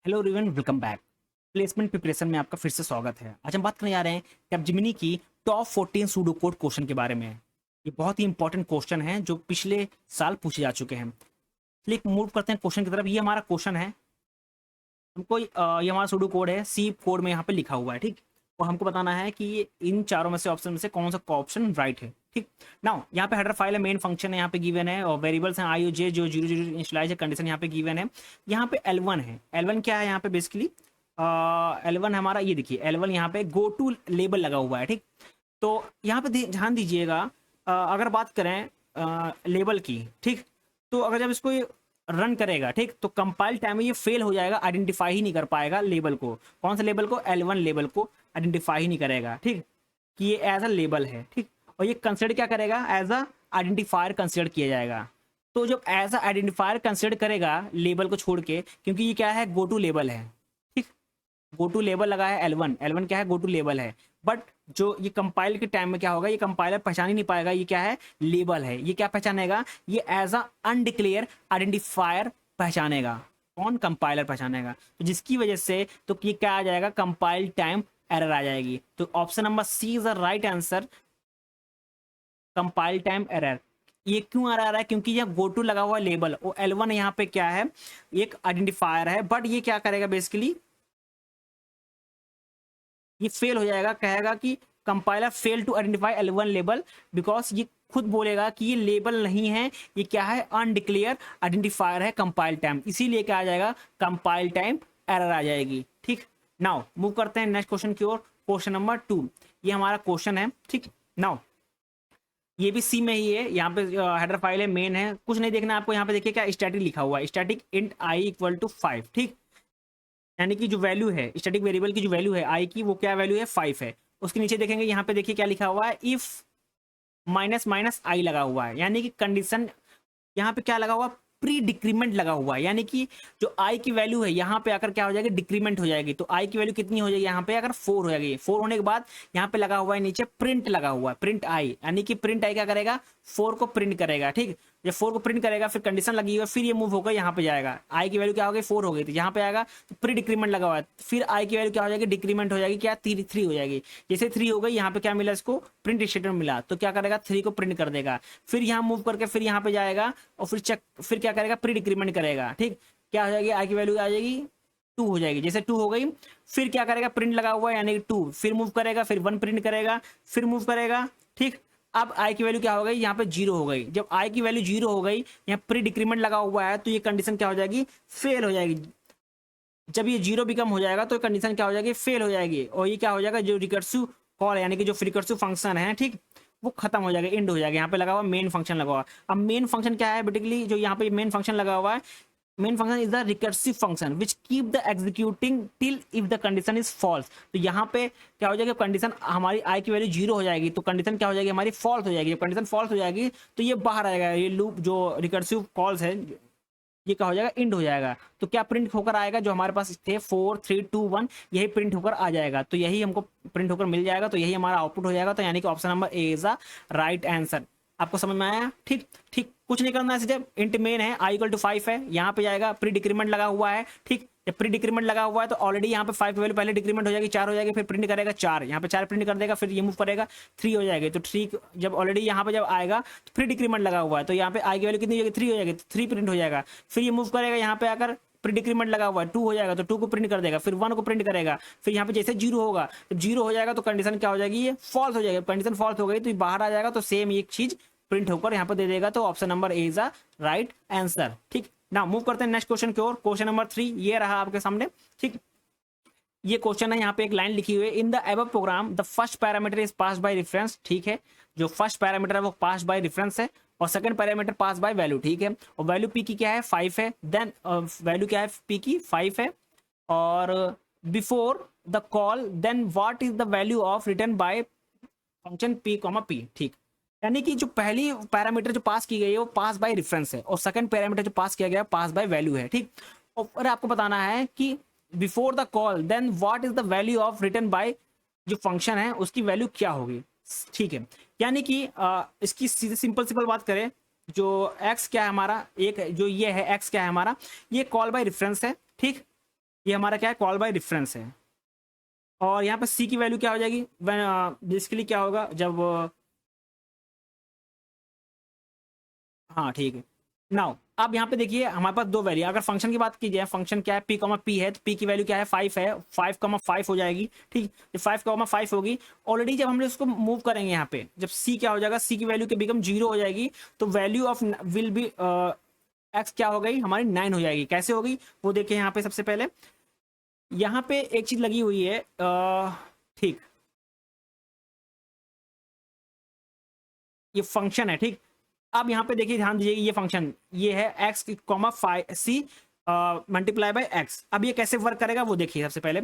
Hello everyone, welcome back. Placement preparation में आपका फिर से स्वागत है। आज हम बात करने जा रहे हैं कैपजेमिनी की टॉप 14 सूडो कोड क्वेश्चन के बारे में। ये बहुत ही इंपॉर्टेंट क्वेश्चन है जो पिछले साल पूछे जा चुके हैं। चलिए मूव करते हैं क्वेश्चन की तरफ। ये हमारा क्वेश्चन है, हमको ये हमारा सूडो कोड है, सी कोड में यहाँ पे लिखा हुआ है, ठीक। और हमको बताना है कि ये इन चारों में से ऑप्शन में से कौन सा ऑप्शन राइट है, ठीक। नाउ यहाँ पे हेडर फाइल है, मेन फंक्शन है यहाँ पे गिवन है, और वेरिएबल्स हैं आई ओ जे जो 0 0 इनिशियलाइज है, कंडीशन यहाँ पे गिवन है। यहाँ पे L1 है। L1 क्या है यहाँ पे बेसिकली? L1 हमारा, ये देखिए L1 यहाँ पे गो टू लेबल लगा हुआ है, ठीक। तो यहाँ पे ध्यान दीजिएगा, अगर बात करें लेबल की, ठीक, तो अगर जब इसको रन करेगा, ठीक, तो कंपाइल टाइम में ये फेल हो जाएगा, आइडेंटिफाई ही नहीं कर पाएगा लेबल को। कौन सा लेबल को? L1 लेबल को आइडेंटिफाई ही नहीं करेगा, ठीक, कि ये एज अ लेबल है, ठीक। और ये कंसिडर क्या करेगा? एज अ आइडेंटिफायर कंसिडर किया जाएगा। तो जब एज अ आइडेंटिफायर कंसिडर करेगा लेबल को छोड़ के, क्योंकि ये क्या है? गो टू लेबल है, ठीक। गो टू लेबल लगा है L1 क्या है? गो टू लेबल है। बट जो ये कंपाइल के टाइम में क्या होगा, ये कंपाइलर पहचान ही नहीं पाएगा ये क्या है? लेबल है। ये क्या पहचानेगा? ये एज अ अनडिक्लेयर आइडेंटिफायर पहचानेगा। कौन? कंपाइलर पहचानेगा। तो जिसकी वजह से तो ये क्या आ जाएगा? कंपाइल टाइम एरर आ जाएगी। तो option number C is the right answer, compile time error. ये क्यों आ रहा है? क्योंकि यह गो टू लगा हुआ लेबल, और L1 यहाँ पे क्या है? एक आइडेंटिफायर है, बट ये क्या करेगा बेसिकली? ये फेल हो जाएगा, कहेगा कि compiler fail to identify L1 label, because ये खुद बोलेगा कि ये लेबल नहीं है, ये क्या है? अनडिक्लेयर आइडेंटिफायर है कंपाइल टाइम। इसीलिए क्या आ जाएगा? कंपाइल टाइम एरर आ जाएगी, ठीक। नाउ मूव करते हैं नेक्स्ट क्वेश्चन की ओर। क्वेश्चन नंबर 2 ये हमारा क्वेश्चन है, ठीक। नाउ ये भी सी में ही है। यहाँ पे हेडर फाइल है, मेन है, कुछ नहीं देखना आपको। यहाँ पे देखिए क्या स्टैटिक लिखा हुआ है, static int I equal to 5, ठीक। यानी कि जो वैल्यू है स्टैटिक वेरिएबल की, जो वैल्यू है आई की, वो क्या वैल्यू है? 5 है। उसके नीचे देखेंगे, यहाँ पे देखिए क्या लिखा हुआ है, इफ माइनस माइनस आई लगा हुआ है, यानी कि कंडीशन यहाँ पे क्या लगा हुआ? प्री डिक्रीमेंट लगा हुआ है। यानी कि जो आई की वैल्यू है यहाँ पे आकर क्या हो जाएगी? डिक्रीमेंट हो जाएगी। तो आई की वैल्यू कितनी हो जाएगी यहाँ पे? अगर 4 हो जाएगी। 4 होने के बाद यहाँ पे लगा हुआ है नीचे प्रिंट लगा हुआ है, प्रिंट आई, यानी कि प्रिंट आई क्या करेगा? 4 को प्रिंट करेगा, ठीक। जब 4 को प्रिंट करेगा, फिर कंडीशन लगी हुई है, फिर ये मूव होकर यहाँ पे जाएगा। आई की वैल्यू क्या हो गई? 4 हो गई, तो यहाँ पे आएगा तो प्री डिक्रीमेंट लगा हुआ है। फिर आई की वैल्यू क्या हो जाएगी? डिक्रीमेंट हो जाएगी, क्या? 3 हो जाएगी। जैसे 3 हो गई, यहाँ पे क्या मिला इसको? प्रिंट स्टेटमेंट मिला, तो क्या करेगा? 3 को प्रिंट कर देगा। फिर यहाँ मूव करके फिर यहाँ पे जाएगा, और फिर चेक, फिर क्या करेगा? प्री डिक्रीमेंट करेगा, ठीक। क्या हो जाएगी? आई की वैल्यू आ जाएगी 2 हो जाएगी। जैसे 2 हो गई, फिर क्या करेगा? प्रिंट लगा हुआ है यानी कि 2, फिर मूव करेगा, फिर 1 प्रिंट करेगा, फिर मूव करेगा, ठीक। अब आई की वैल्यू क्या हो गई? यहाँ पे 0 हो गई। जब आई की वैल्यू 0 हो गई, यहाँ प्री डिक्रीमेंट लगा हुआ है, तो ये कंडीशन क्या हो जाएगी? फेल हो जाएगी। जब ये 0 बिकम हो जाएगा तो कंडीशन क्या हो जाएगी? फेल हो जाएगी। और ये क्या हो जाएगा? जो रिकर्सिव कॉल है, यानी कि जो रिकर्सिव फंक्शन है, ठीक, वो खत्म हो जाएगा, एंड हो जाएगा। यहाँ पे लगा हुआ मेन फंक्शन लगा हुआ। अब मेन फंक्शन क्या है बेसिकली? जो यहाँ पे मेन फंक्शन लगा हुआ है, main function is the recursive function which keep the executing till if the condition is false. तो यहाँ पे क्या हो जाएगा? कंडीशन हमारी आई की वैल्यू 0 हो जाएगी, तो कंडीशन क्या हो जाएगी? हमारी फॉल्स हो जाएगी। जब कंडीशन फॉल्स हो जाएगी तो ये बाहर आएगा, ये लूप जो रिकर्सिव कॉल्स है, ये क्या हो जाएगा? इंड हो जाएगा। तो क्या प्रिंट होकर आएगा? जो हमारे पास थे 4 3 2 1, यही प्रिंट होकर आ जाएगा। तो यही हमको प्रिंट होकर मिल जाएगा, तो यही हमारा आउटपुट हो जाएगा। तो यानी कि option number A is a right answer. आपको समझ में आया? ठीक ठीक, कुछ नहीं करना है, सीधे इंट मेन है, आई इक्वल टू 5 है, यहाँ पे जाएगा, प्री डिक्रीमेंट लगा हुआ है, ठीक। जब प्री डिक्रीमेंट लगा हुआ है तो ऑलरेडी यहाँ पे 5 की वैल्यू पहले डिक्रीमेंट हो जाएगी, 4 हो जाएगी, फिर प्रिंट करेगा 4, यहाँ पे 4 प्रिंट कर देगा, फिर ये मूव करेगा 3 हो जाएगी। तो 3 जब ऑलरेडी यहाँ पे जब आएगा तो प्री डिक्रीमेंट लगा हुआ है, तो यहाँ पे आई की वैल्यू कितनी हो जाएगी? 3 हो जाएगी, 3 प्रिंट हो जाएगा। फिर ये मूव करेगा, यहाँ पे आकर प्री डिक्रीमेंट लगा हुआ है, 2 हो जाएगा, तो 2 को प्रिंट कर देगा, फिर 1 को प्रिंट करेगा, फिर यहाँ पे जैसे 0 होगा, जब 0 हो जाएगा तो कंडीशन क्या हो जाएगी? ये फॉल्स हो जाएगी। कंडीशन फॉल्स हो गई तो ये बाहर आ जाएगा, तो सेम एक चीज प्रिंट होकर यहाँ पे दे देगा। तो option number A is a right answer, ठीक। ना मूव करते हैं नेक्स्ट क्वेश्चन की ओर। क्वेश्चन नंबर 3 ये रहा आपके सामने, ठीक। ये क्वेश्चन है, यहाँ पे एक लाइन लिखी हुई है, in the above program the first parameter is pass by reference, ठीक है। जो फर्स्ट पैरामीटर है वो पास बाय रेफरेंस है, और second parameter pass by value, ठीक है। और वैल्यू पी की क्या है? 5 है। देन वैल्यू क्या है? पी की 5 है। और before the call then what is the value of return by function p comma p, ठीक। यानी कि जो पहली पैरामीटर जो पास की गई है वो पास बाय रेफरेंस है, और सेकंड पैरामीटर जो पास किया गया है पास बाय वैल्यू है, ठीक। और आपको बताना है कि before the call then what is the value of return by जो फंक्शन है उसकी वैल्यू क्या होगी, ठीक है। यानी कि इसकी सीधे सिंपल बात करें, जो एक्स क्या है हमारा, एक जो ये है एक्स क्या है हमारा, ये कॉल बाय रेफरेंस है, ठीक। ये हमारा क्या है, कॉल बाय रेफरेंस है। और यहाँ पे सी की वैल्यू क्या हो जाएगी, बेसिकली क्या होगा जब हाँ ठीक है। नाउ अब यहाँ पे देखिए हमारे पास दो वैल्यू, अगर फंक्शन की बात की जाए, फंक्शन क्या है पी कॉमा पी है, तो पी की वैल्यू क्या है 5 है, 5,5 हो जाएगी। ठीक, जब 5,5 होगी ऑलरेडी, जब हम लोग इसको मूव करेंगे यहाँ पे, जब सी क्या हो जाएगा, सी की वैल्यू के बिकम 0 हो जाएगी, तो value of will be x क्या हो गई हमारी 9 हो जाएगी। कैसे होगी वो देखिए यहाँ पे। सबसे पहले यहाँ पे एक चीज लगी हुई है, ठीक, ये फंक्शन है। ठीक, अब यहाँ पे देखिए ध्यान दीजिए, ये फंक्शन ये है x comma five c multiply by x. अब ये कैसे वर्क करेगा वो देखिए। सबसे पहले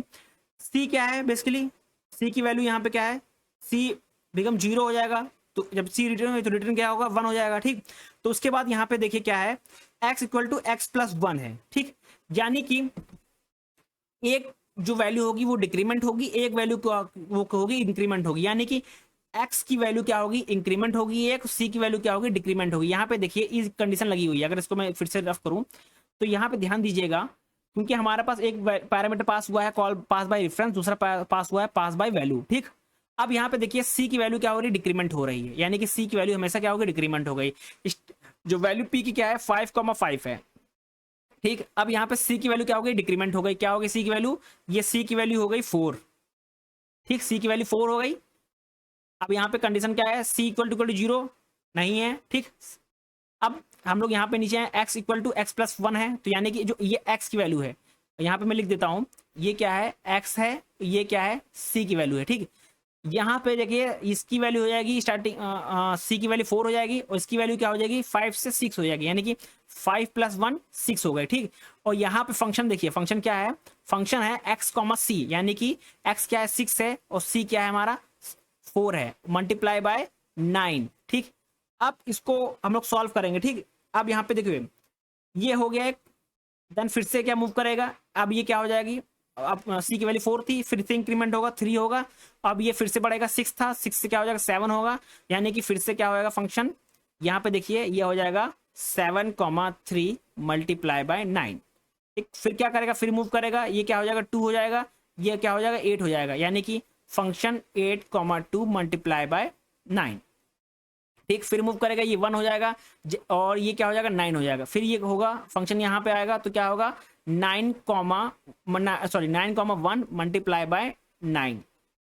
सी क्या है, बेसिकली सी की वैल्यू यहाँ पे क्या है, सी बिकम 0 हो जाएगा, तो जब सी रिटर्न हो तो रिटर्न क्या होगा 1 हो जाएगा। ठीक, तो उसके बाद यहाँ पे देखिए क्या है, x equal to x plus 1 है। ठीक, यानी कि एक जो वैल्यू होगी वो डिक्रीमेंट होगी, एक वैल्यू वो होगी इंक्रीमेंट होगी, यानी कि एक्स की वैल्यू क्या होगी, इंक्रीमेंट होगी एक, सी की वैल्यू क्या होगी, डिक्रीमेंट होगी। यहाँ पे देखिए इस कंडीशन लगी हुई है। अगर इसको मैं फिर से रफ करूं तो यहाँ पे ध्यान दीजिएगा, क्योंकि हमारे पास एक पैरामीटर पास हुआ है कॉल पास बाय रेफरेंस, दूसरा पास हुआ है पास बाय वैल्यू। ठीक, अब यहाँ पे देखिए सी की वैल्यू क्या हो रही है, डिक्रीमेंट हो रही है, यानी कि सी की वैल्यू हमेशा क्या होगी, डिक्रीमेंट हो गई। जो वैल्यू पी की क्या है 5,5 है। ठीक, अब यहाँ पे सी की वैल्यू क्या हो गई, डिक्रीमेंट हो गई। क्या हो गई सी की वैल्यू, ये सी की वैल्यू हो गई 4। ठीक, सी की वैल्यू 4 हो गई। अब यहाँ पे कंडीशन क्या है, सी इक्वल टू 0 नहीं है। ठीक, अब हम लोग यहाँ पे नीचे हैं, x equal to x plus 1 है, तो यानी कि जो ये एक्स की वैल्यू है, यहाँ पे मैं लिख देता हूँ, ये क्या है एक्स है, ये क्या है सी की वैल्यू है। ठीक, यहाँ पे देखिए इसकी वैल्यू हो जाएगी स्टार्टिंग, सी की वैल्यू 4 हो जाएगी, और इसकी वैल्यू क्या हो जाएगी 5 से 6 हो जाएगी, यानी कि 5 प्लस 1 6 हो गए। ठीक, और यहाँ पे फंक्शन देखिए, फंक्शन क्या है, फंक्शन है एक्स कॉमा सी, यानी कि एक्स क्या है 6 है, और सी क्या है हमारा 4 है, मल्टीप्लाई बाय 9। ठीक, अब इसको हम लोग सॉल्व करेंगे। ठीक, अब यहाँ पे देखिए ये हो गया एक, देन फिर से क्या मूव करेगा, अब ये क्या हो जाएगी, अब सी की वैल्यू 4 थी, फिर से इंक्रीमेंट होगा 3 होगा, अब ये फिर से बढ़ेगा 6 था, 6 से क्या हो जाएगा 7 होगा, यानी कि फिर से क्या हो जाएगा फंक्शन, यहाँ पे देखिए ये हो जाएगा 7,3 मल्टीप्लाई बाय 9। ठीक, फिर क्या करेगा, फिर मूव करेगा, ये क्या हो जाएगा 2 हो जाएगा, ये क्या हो जाएगा 8 हो जाएगा, यानी कि फंक्शन 8,2 मल्टीप्लाई बाय 9। ठीक, फिर मूव करेगा, ये 1 हो जाएगा, और ये क्या हो जाएगा 9 हो जाएगा, फिर ये होगा फंक्शन यहाँ पे आएगा, तो क्या होगा 9,1 मल्टीप्लाई बाय 9।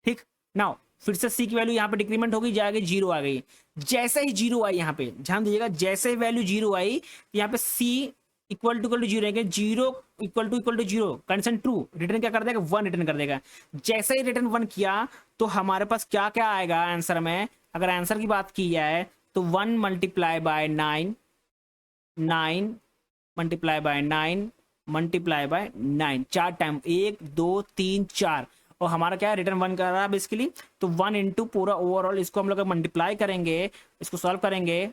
ठीक, नाउ फिर से सी की वैल्यू यहाँ पे डिक्रीमेंट होगी, जाएगी 0 आ गई। जैसे ही 0 आई, यहाँ पे ध्यान दीजिएगा, जैसे ही वैल्यू 0 आई, यहाँ पे सी इक्वल टू 0 है, 0 equal to 0 condition true, return क्या कर देगा 1 रिटर्न कर देगा। जैसे ही रिटर्न 1 किया तो हमारे पास क्या क्या आएगा आंसर में, अगर आंसर की बात की जाए तो 1 multiply by 9, 9 multiply by 9 multiply by 9, 4 time, 1 2 3 4, और हमारा क्या है रिटर्न 1 कर रहा है बेसिकली, तो 1 इंटू पूरा ओवरऑल, इसको हम लोग मल्टीप्लाई करेंगे, इसको सॉल्व करेंगे,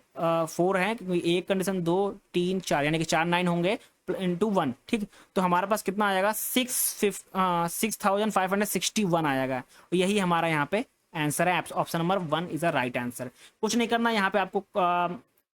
4 है क्योंकि एक कंडीशन 2 3 4, यानी कि 4 9 होंगे इंटू 1। ठीक, तो हमारे पास कितना आ जाएगा 6,561 आ जाएगा, और यही हमारा यहाँ पे आंसर है। Option number 1 is a right answer. कुछ नहीं करना, यहाँ पे आपको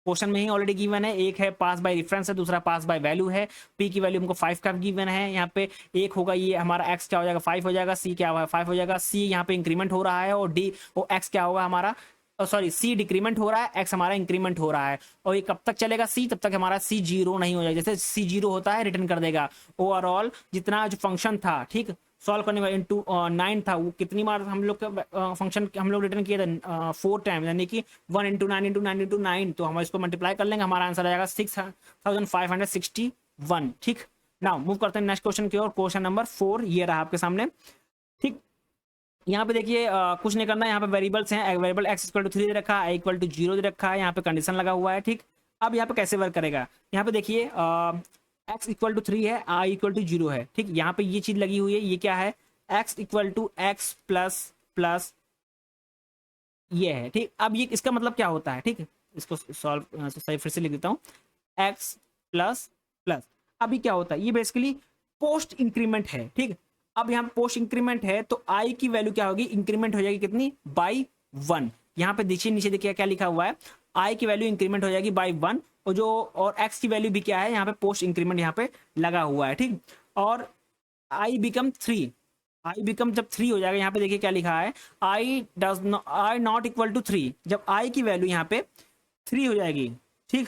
क्वेश्चन में ही ऑलरेडी गिवन है, एक है पास बाय रेफरेंस है, दूसरा पास बाय वैल्यू है। पी की वैल्यू हमको 5 का गिवन है, यहाँ पे एक होगा, ये हमारा एक्स क्या हो जाएगा 5 हो जाएगा, सी क्या होगा 5 हो जाएगा, सी यहाँ पे इंक्रीमेंट हो रहा है, और डी वो एक्स क्या होगा हमारा, सॉरी सी डिक्रीमेंट हो रहा है, एक्स हमारा इंक्रीमेंट हो रहा है, और ये कब तक चलेगा सी, तब तक हमारा सी 0 नहीं हो जाएगा। जैसे सी 0 होता है रिटर्न कर देगा ओवरऑल जितना जो फंक्शन था। ठीक, सॉल्व करने में इंटू 9 था, वो कितनी बार हम लोग का फंक्शन हम लोग रिटर्न किए थे 4 टाइम, यानी कि 1 इंटू 9 इंटू 9 इंटू 9, तो हम इसको मल्टीप्लाई कर लेंगे, हमारा आंसर आ जाएगा 6,561। ठीक, नाउ मूव करते हैं नेक्स्ट क्वेश्चन की ओर। क्वेश्चन नंबर 4 ये रहा आपके सामने। ठीक, यहाँ पे देखिए कुछ नहीं करना है, यहाँ पे वेरिएबल्स हैं, वेरिएबल एक्स इक्वल टू 3 दे रखा है, इक्वल टू 0 दे रखा है, यहाँ पे कंडीशन लगा हुआ है। ठीक, अब यहाँ पे कैसे वर्क करेगा, यहाँ पे देखिए एक्स इक्वल टू 3 है, आई इक्वल टू 0 है। ठीक, यहाँ पे ये चीज लगी हुई है, ये क्या है x equal to x plus plus ये है। ठीक, अब ये इसका मतलब क्या होता है, ठीक है इसको सॉल्व सही फिर से लिख देता हूँ, एक्स प्लस प्लस, अभी क्या होता है ये बेसिकली पोस्ट इंक्रीमेंट है। ठीक, अब यहाँ पोस्ट इंक्रीमेंट है तो आई की वैल्यू क्या होगी, इंक्रीमेंट हो जाएगी कितनी बाई 1। यहाँ पे देखिए नीचे देखिए क्या लिखा हुआ है, आई की वैल्यू इंक्रीमेंट हो जाएगी बाई 1, और जो और एक्स की वैल्यू भी क्या है यहाँ पे पोस्ट इंक्रीमेंट यहाँ पे लगा हुआ है। ठीक, और आई बिकम 3, आई बिकम जब 3 हो जाएगा, यहाँ पे देखिए क्या लिखा है, आई नॉट इक्वल टू 3, जब आई की वैल्यू यहाँ पे 3 हो जाएगी, ठीक,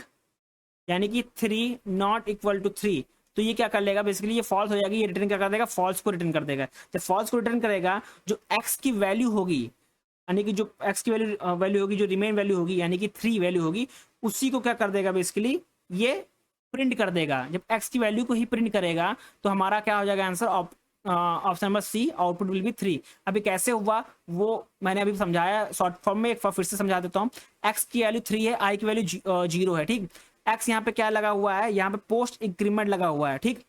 यानी कि 3 नॉट इक्वल टू 3, तो ये क्या कर लेगा बेसिकली, ये फॉल्स हो जाएगी, ये रिटर्न क्या कर देगा, फॉल्स को रिटर्न कर देगा। जब फॉल्स को रिटर्न करेगा, जो एक्स की वैल्यू होगी, यानी कि जो एक्स की वैल्यू वैल्यू होगी, जो रिमेन वैल्यू होगी, यानी कि 3 वैल्यू होगी, उसी को क्या कर देगा बेसिकली, ये प्रिंट कर देगा। जब एक्स की वैल्यू को ही प्रिंट करेगा तो हमारा क्या हो जाएगा answer, option number c, output will be 3। अभी कैसे हुआ वो मैंने अभी समझाया शॉर्ट फॉर्म में, एक बार फिर से समझा देता हूँ। एक्स की वैल्यू 3 है, आई की वैल्यू 0 है, ठीक। एक्स यहाँ पे क्या लगा हुआ है, यहाँ पे पोस्ट इंक्रीमेंट लगा हुआ है, ठीक,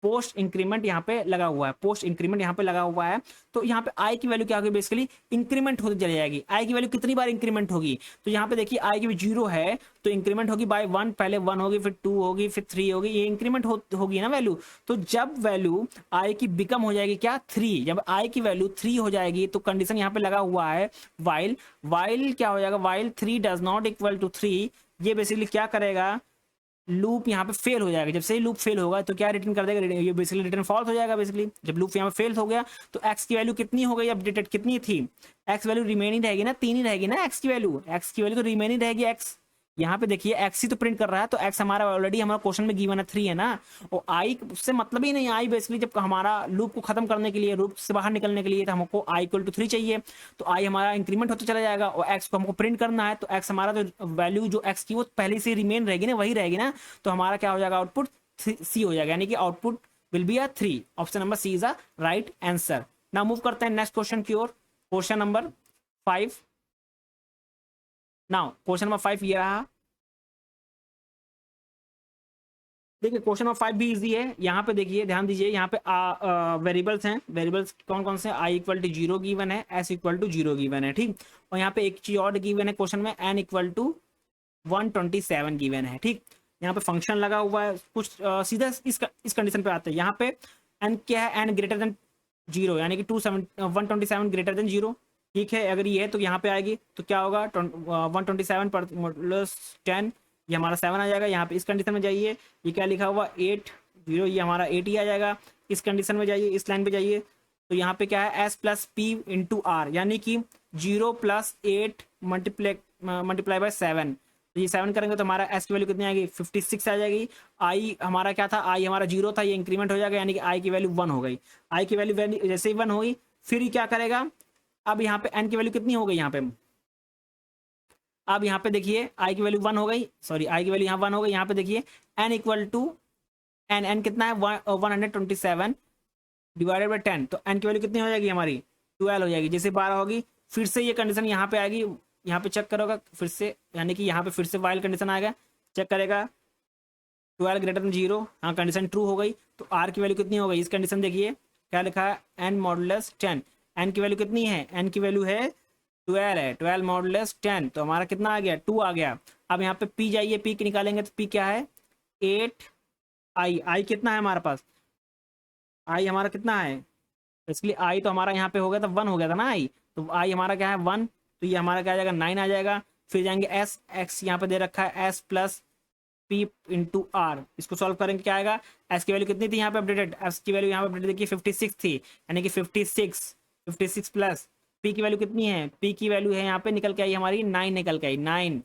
पोस्ट इंक्रीमेंट यहाँ पे लगा हुआ है, पोस्ट इंक्रीमेंट यहाँ पे लगा हुआ है। तो यहाँ पे आई की वैल्यू क्या होगी बेसिकली, इंक्रीमेंट होती चली जाएगी। आई की वैल्यू कितनी बार इंक्रीमेंट होगी, तो यहाँ पे देखिए आई की वैल्यू 0 है तो इंक्रीमेंट होगी बाय 1, पहले 1 होगी, फिर 2 होगी, फिर 3 होगी, ये इंक्रीमेंट होगी ना वैल्यू। तो जब वैल्यू आई की बिकम हो जाएगी क्या, 3, जब आई की वैल्यू 3 हो जाएगी तो कंडीशन यहाँ पे लगा हुआ है वाइल, वाइल क्या हो जाएगा, while 3 does not equal to 3, ये बेसिकली क्या करेगा, लूप यहाँ पे फेल हो जाएगा। जब से ही लूप फेल होगा तो क्या रिटर्न कर देगा, ये बेसिकली रिटर्न फॉल्स हो जाएगा। बेसिकली जब लूप यहाँ पे फेल हो गया तो एक्स की वैल्यू कितनी हो गई अपडेटेड, कितनी थी, एक्स वैल्यू रिमेनिंग रहेगी ना, 3 ही रहेगी ना एक्स की वैल्यू, एक्स की वैल्यू तो रिमेनिंग रहेगी एक्स। यहाँ पे देखिए एक्स ही तो प्रिंट कर रहा है, तो एक्स हमारा ऑलरेडी हमारा क्वेश्चन में गिवन है 3 है ना, और आई से मतलब ही नहीं। आई बेसिकली जब हमारा लूप को खत्म करने के लिए, लूप से बाहर निकलने के लिए, तो हमको आई इक्वल टू 3 चाहिए, तो आई हमारा इंक्रीमेंट होता चला जाएगा, और एक्स को हमको प्रिंट करना है, तो एक्स हमारा जो वैल्यू जो एक्स की वो पहले से रिमेन रहेगी ना, वही रहेगी ना, तो हमारा क्या हो जाएगा, आउटपुट सी हो जाएगा, यानी कि output will be 3। Option number C is a right answer. Now move करते हैं नेक्स्ट क्वेश्चन की ओर, question number 5। Now question number 5 ये रहा, देखिए क्वेश्चन नंबर 5 भी इजी है। यहाँ पे देखिए ध्यान दीजिए, यहाँ पे वेरिएबल्स हैं, वेरिएबल्स कौन कौन से, आई इक्वल टू 0 गिवन है, एस इक्वल टू 0 गिवन है, ठीक, और यहाँ पे एक चीज और गिवन है क्वेश्चन में, एन इक्वल टू 127 गिवन है, ठीक। यहाँ पे फंक्शन लगा हुआ है कुछ, सीधा इस कंडीशन पे आते हैं। यहाँ पे एन क्या है, एन ग्रेटर देन 0, यानी कि 127 ग्रेटर देन 0, ठीक है। अगर ये है तो यहाँ पे आएगी तो क्या होगा, 127 प्लस 10, ये हमारा 7 आ जाएगा। यहाँ पे इस कंडीशन में जाइए, ये क्या लिखा हुआ 8 0, ये हमारा 8 ही आ जाएगा। इस कंडीशन में जाइए, इस लाइन पे जाइए, तो यहाँ पे क्या है, s plus p into r, यानी कि 0 प्लस 8 मल्टीप्लाई बाय 7, तो ये 7 करेंगे तो हमारा एस की वैल्यू कितनी आएगी, 56 आ जाएगी। आई हमारा क्या था, आई हमारा 0 था, ये इंक्रीमेंट हो जाएगा, यानी कि आई की वैल्यू 1 हो गई। आई की वैल्यू जैसे ही 1 होगी, फिर ये क्या करेगा, अब यहाँ पे एन की वैल्यू कितनी हो गई, यहाँ पे अब यहाँ पे देखिए आई की वैल्यू 1 हो गई, सॉरी आई की वैल्यू यहाँ 1 हो गई। यहाँ पे देखिए एन इक्वल टू एन कितना है, 127 डिवाइडेड बाई 10, तो एन की वैल्यू कितनी हो जाएगी हमारी, 12 हो जाएगी। जैसे 12 होगी, फिर से ये कंडीशन यहाँ पे आएगी, यहाँ पे चेक करोगा फिर से, यानी कि यहाँ पे फिर से वाइल कंडीशन आएगा, चेक करेगा 12 ग्रेटर देन 0, हाँ कंडीशन ट्रू हो गई, तो आर की वैल्यू कितनी हो गई, इस कंडीशन देखिए क्या लिखा है, एन मॉडुलस 10, एन की वैल्यू कितनी है, एन की वैल्यू है 12 है, 12 मॉडुलस 10, तो हमारा कितना आ गया, 2 आ गया। अब यहाँ पे पी जाइए, पी की निकालेंगे तो पी क्या है 8, आई कितना है हमारे पास, आई हमारा कितना है, इसलिए आई तो हमारा यहाँ पे हो गया था 1 हो गया था ना आई, तो आई हमारा क्या है 1, तो ये हमारा क्या आ जाएगा 9 आ जाएगा। फिर जाएंगे एस, एक्स यहाँ पे दे रखा है s plus p into r, इसको सॉल्व करेंगे क्या आएगा, एस की वैल्यू कितनी थी यहाँ पे अपडेटेड, एस की वैल्यू यहाँ पे अपडेटेड देखिए 56 थी, यानी कि 56 प्लस पी की वैल्यू कितनी है, पी की वैल्यू है यहाँ पे निकल के आई हमारी 9 निकल के आई, 9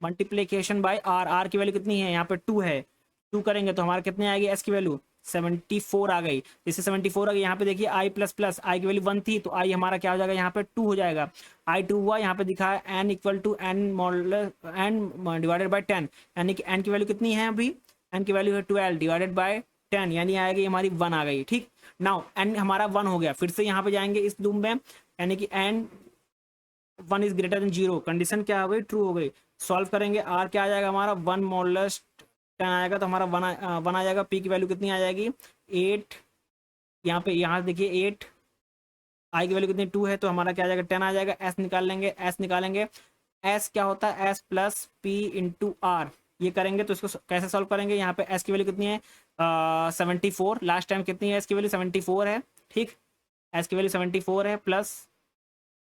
मल्टीप्लीकेशन बाय आर, आर की वैल्यू कितनी है यहाँ पे 2 है, 2 करेंगे तो हमारा कितने आएगी एस की वैल्यू 74 आ गई। जैसे 74 आ गई, यहाँ पे देखिए आई प्लस प्लस आई की वैल्यू 1 थी, तो आई हमारा क्या हो जाएगा यहाँ पे 2 हो जाएगा, आई 2 हुआ। यहाँ पे दिखा है n equal to n n divided by 10, यानी कि एन की वैल्यू कितनी है अभी, एन की वैल्यू है 12 डिवाइडेड बाय 10, यानी आएगी हमारी 1 आ गई, ठीक। नाउ एन हमारा 1 हो गया, फिर से यहाँ पे जाएंगे इस लूप में, यानी कि n 1 is greater than 0, condition क्या हो गई, ट्रू हो गई। सॉल्व करेंगे, आर क्या आ जाएगा हमारा 1 मॉडुलस 10 आएगा, तो हमारा 1 आ जाएगा। पी की वैल्यू कितनी आ जाएगी 8, यहाँ देखिए 8, आई की वैल्यू कितनी 2 है, तो हमारा क्या आ जाएगा 10 आ जाएगा। एस निकाल लेंगे, एस निकालेंगे, एस क्या होता है s plus p into r, ये करेंगे तो इसको कैसे सॉल्व करेंगे, यहाँ पे एस की वैल्यू कितनी है 74, लास्ट टाइम कितनी है एस की वैल्यू 74 है, ठीक, एस की वैल्यू 74 है, प्लस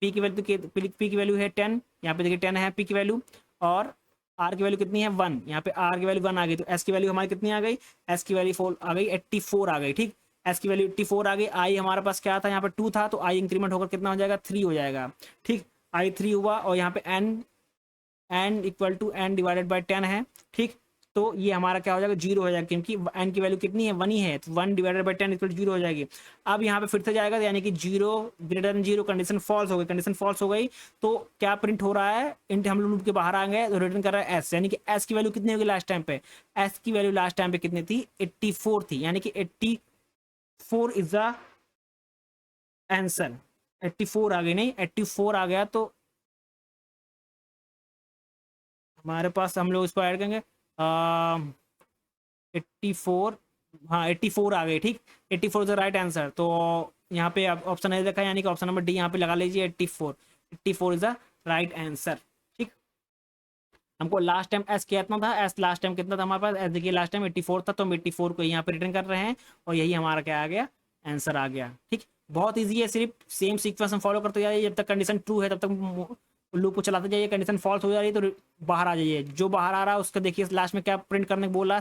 पी की वैल्यू पी की वैल्यू है 10, यहाँ पे देखिए 10 है पी की वैल्यू, और आर की वैल्यू कितनी है 1, यहाँ पे आर की वैल्यू 1 आ गई, तो एस की वैल्यू हमारी कितनी आ गई, एस की वैल्यू 4 आ गई, 84 आ गई, ठीक। एस की वैल्यू 84 आ गई। आई हमारे पास क्या था, यहाँ पे 2 था, तो आई इंक्रीमेंट होकर कितना हो जाएगा, 3 हो जाएगा। ठीक, आई 3 हुआ, और यहाँ पे n equal to n divided by 10 है। ठीक, तो ये हमारा क्या हो जाएगा, 0 हो जाएगा, क्योंकि एन की वैल्यू कितनी है, 1 ही है, तो 1 डिवाइडेड बाई 10 इक्वल 0 हो जाएगी। अब यहाँ पे फिर से जाएगा, यानी कि 0 ग्रेटर देन 0, कंडीशन फॉल्स हो गई, कंडीशन फॉल्स हो गई, तो क्या प्रिंट हो रहा है, इंट हम लोग लूप के बाहर आ गए, तो रिटर्न कर रहा है एस, यानी कि एस की वैल्यू कितनी होगी लास्ट टाइम पे, एस की वैल्यू लास्ट टाइम पे कितनी थी, 84 थी, यानी कि 84 इज द आंसर। 84 आ गई, नहीं 84 आ गया, तो हमारे पास हम लोग इसको ऐड करेंगे 84, हाँ 84 आ गई। ठीक, 84 इज द राइट आंसर, तो यहाँ पे ऑप्शन नहीं देखा, यानी कि ऑप्शन नंबर डी यहाँ पे लगा लीजिए, 84, 84 इज द राइट आंसर। ठीक, हमको लास्ट टाइम एस कितना था, एस लास्ट टाइम कितना था हमारे पास, एस देखिए लास्ट टाइम 84 था, तो हम 84 को यहाँ पे रिटर्न कर रहे हैं, और यही हमारा क्या आ गया, आंसर आ गया। ठीक, बहुत ईजी है, सिर्फ सेम सीक्वेंस हम फॉलो करते जाइए, जब तक कंडीशन ट्रू है तब तक लूप को चलाते जाइए, कंडीशन फॉल्स हो जा रही है तो बाहर आ जाइए, जो बाहर आ रहा है उसका देखिए लास्ट में क्या प्रिंट करने को बोला,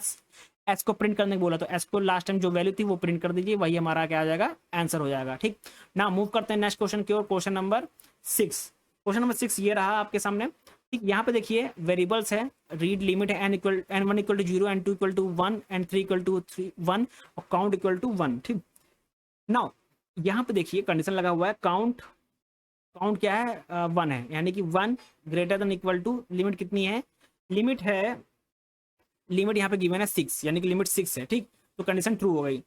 एस को प्रिंट करने को बोला, तो एस को लास्ट टाइम जो वैल्यू थी वो प्रिंट कर दीजिए, वही हमारा क्या आ जाएगा, आंसर हो जाएगा। ठीक, ना मूव करते हैं नेक्स्ट क्वेश्चन की ओर, क्वेश्चन नंबर 6। क्वेश्चन नंबर 6 ये रहा आपके सामने। ठीक, यहाँ पे देखिए वेरिएबल्स है, रीड लिमिट है n1 equal to 0, n2 equal to 1, n3 equal to 1, और काउंट इक्वल टू 1। ठीक, नाउ यहाँ पे देखिए कंडीशन लगा हुआ है, काउंट क्या है, 1 है, यानी कि 1 greater than equal to, limit कितनी है, लिमिट यहाँ पे गिवन है 6, यानी कि लिमिट 6 है। ठीक, तो कंडीशन ट्रू हो गई,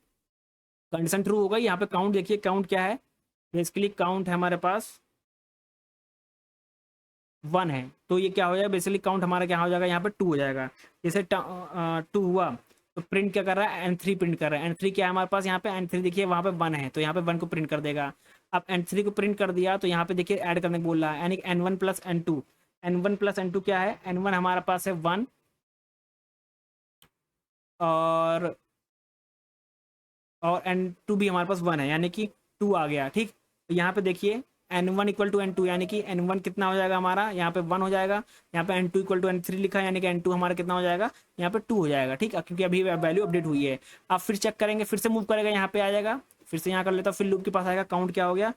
कंडीशन ट्रू हो गई। यहाँ पे काउंट देखिए, काउंट क्या है, बेसिकली काउंट है हमारे पास 1 है, तो ये क्या हो जाएगा, बेसिकली काउंट हमारा क्या हो जाएगा, यहाँ पे 2 हो जाएगा। जैसे 2 हुआ, तो प्रिंट क्या कर रहा है, n3 प्रिंट कर रहा है, n3 क्या है हमारे पास, यहाँ पे n3 देखिए वहाँ पे 1 है, तो यहाँ पे 1 को प्रिंट कर देगा। अब n3 को प्रिंट कर दिया, तो यहाँ पे देखिए ऐड करने को बोल रहा है, यानी n1 plus n2, n1 plus n2 क्या है, n1 हमारे पास है 1, और n2 भी हमारे पास 1 है, यानी कि 2 आ गया। ठीक, तो यहाँ पे देखिए n1 इक्वल टू n2, यानी कि n1 कितना हो जाएगा हमारा, यहाँ पे 1 हो जाएगा, यहाँ पे n2 इक्वल टू n3 लिखा है, यानी कि n2 हमारा कितना हो जाएगा, यहाँ पे 2 हो जाएगा। ठीक है, क्योंकि अभी वैल्यू अपडेट हुई है। आप फिर चेक करेंगे, फिर से मूव करेगा, यहाँ पे आ जाएगा, फिर से यहाँ कर लेता हूँ, फिर लूप के पास आएगा, काउंट क्या हो गया,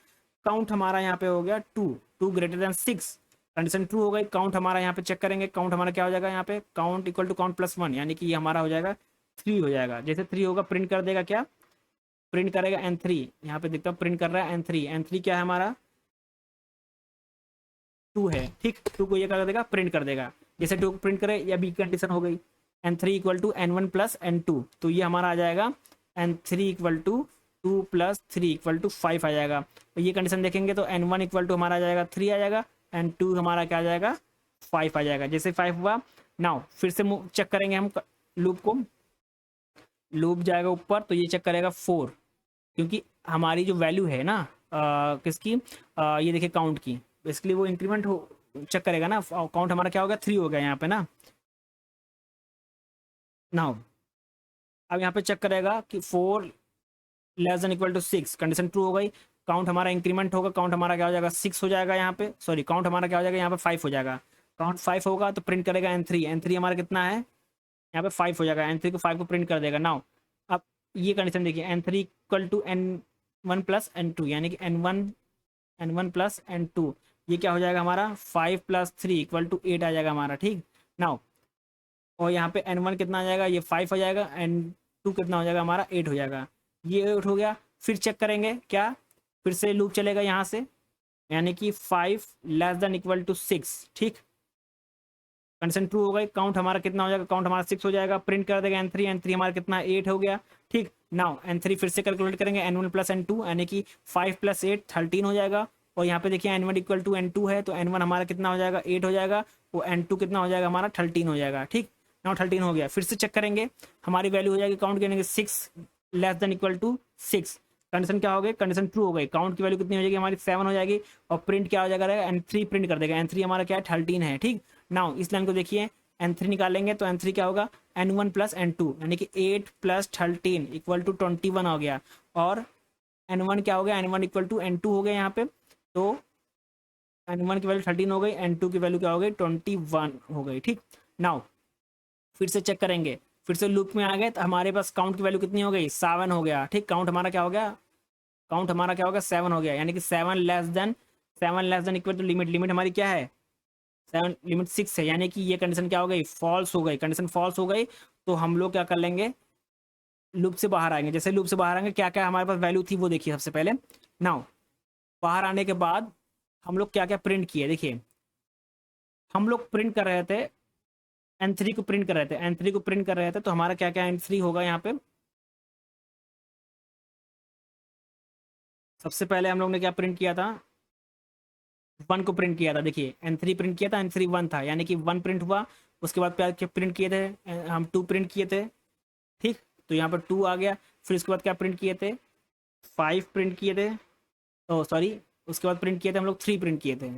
काउंट हमारा यहाँ पे हो गया 2 ग्रेटर देन 6, कंडीशन ट्रू हो गई। काउंट हमारा यहाँ पे चेक करेंगे, काउंट हमारा क्या हो जाएगा, यहाँ पे count equal to count plus 1, यानी कि ये हमारा हो जाएगा 3 हो जाएगा। जैसे 3 होगा प्रिंट कर देगा, क्या प्रिंट करेगा, n3, यहाँ पे देखता हूँ प्रिंट कर रहा है n3 क्या है हमारा, 2 है। ठीक, 2 को ये कर देगा, प्रिंट कर देगा, जैसे 2 को प्रिंट करे, या बी कंडीशन हो गई, n3 equal to n1 plus n2, तो ये हमारा आ जाएगा n3 equal to 2 plus 3 equal to 5 आ जाएगा। तो ये कंडीशन देखेंगे तो n1 इक्वल टू हमारा आ जाएगा 3 आ जाएगा, n2 हमारा क्या आ जाएगा, 5 आ जाएगा। जैसे 5 हुआ, नाउ फिर से चेक करेंगे हम लूप को, लूप जाएगा ऊपर, तो ये चेक करेगा 4, क्योंकि हमारी जो वैल्यू है ना किसकी, ये देखिए काउंट की, बेसिकली वो इंक्रीमेंट हो चेक करेगा ना, काउंट हमारा क्या हो गया, 3 हो गया यहाँ पे ना। नाउ अब यहाँ पे चेक करेगा कि 4 less than equal to 6, condition true हो गई, काउंट हमारा इंक्रीमेंट होगा, काउंट हमारा क्या हो जाएगा, 6 हो जाएगा यहाँ पे, सॉरी काउंट हमारा क्या हो जाएगा, यहाँ पे 5 हो जाएगा, काउंट 5 होगा तो प्रिंट करेगा n3 हमारा कितना है, यहाँ पे 5 हो जाएगा, n3 को 5 को प्रिंट कर देगा। नाउ अब ये कंडीशन देखिए, n3 equal to n1 plus n2, यानी कि n1 प्लस n2, ये क्या हो जाएगा हमारा, 5 प्लस 3 इक्वल टू 8 आ जाएगा हमारा। ठीक, नाउ और यहाँ पे n1 कितना आ जाएगा, ये 5 हो जाएगा, n2 कितना हो जाएगा हमारा, 8 हो जाएगा, ये 8 हो गया। फिर चेक करेंगे क्या, फिर से लूप चलेगा यहाँ से, यानी कि 5 लेस देन इक्वल टू 6। ठीक, कंडीशन ट्रू हो गई, काउंट हमारा कितना हो जाएगा, काउंट हमारा 6 हो जाएगा, प्रिंट कर देगा n3 हमारा कितना 8 हो गया। ठीक, नाउ n3 फिर से कैलकुलेट करेंगे, n1 प्लस n2, यानी कि 5 प्लस 8 13 हो जाएगा, और यहाँ पे देखिए n1 इक्वल टू n2 है, तो n1 हमारा कितना हो जाएगा, 8 हो जाएगा, वो n2 कितना हो जाएगा हमारा, 13 हो जाएगा। ठीक, नाउ 13 हो गया, फिर से चेक करेंगे, हमारी वैल्यू हो जाएगी, काउंट करेंगे 6 less than equal to 6, condition क्या हो गई, कंडीशन ट्रू हो गई, काउंट की वैल्यू कितनी हो जाएगी हमारी, 7 हो जाएगी, और प्रिंट क्या हो जाएगा, n3 प्रिंट कर देगा, n3 हमारा क्या है, 13 है। ठीक, नाउ इस लाइन को देखिए, n3 निकालेंगे तो n3 क्या होगा, n1 प्लस n2, यानी कि 8 प्लस 13 इक्वल टू 21 हो गया, और n1 क्या हो गया, n1 इक्वल टू n2 हो गया यहाँ पे, तो n1 की वैल्यू 13 हो गई, n2 की वैल्यू क्या हो गई, 21 हो गई। ठीक, नाउ फिर से चेक करेंगे, फिर से लूप में आ गए तो हमारे पास काउंट की वैल्यू कितनी हो गई, 7 हो गया। ठीक, काउंट हमारा क्या हो गया, काउंट हमारा क्या हो गया, 7 हो गया। यानी कि 7 less than equal to limit, limit हमारी क्या है 7, लिमिट 6 है। यानी कि ये कंडीशन क्या हो गई, फॉल्स हो गई। कंडीशन फॉल्स हो गई तो हम लोग क्या कर लेंगे, लूप से बाहर आएंगे। जैसे लूप से बाहर आएंगे, क्या क्या हमारे पास वैल्यू थी वो देखिए सबसे पहले। नाउ बाहर आने के बाद हम लोग क्या क्या प्रिंट किए, देखिए हम लोग प्रिंट कर रहे थे N3 को प्रिंट कर रहे थे, N3 को प्रिंट कर रहे थे। तो हमारा क्या क्या N3 होगा यहाँ पे, सबसे पहले हम लोग ने क्या प्रिंट किया था, 1 को प्रिंट किया था। देखिए N3 प्रिंट किया था, N3 1 था, यानी कि 1 प्रिंट हुआ। उसके बाद क्या प्रिंट किए थे, हम 2 प्रिंट किए थे। ठीक, तो यहाँ पर 2 आ गया। फिर उसके बाद क्या प्रिंट किए थे, 5 प्रिंट किए थे, ओ सॉरी, उसके बाद प्रिंट किए थे हम लोग 3 प्रिंट किए थे।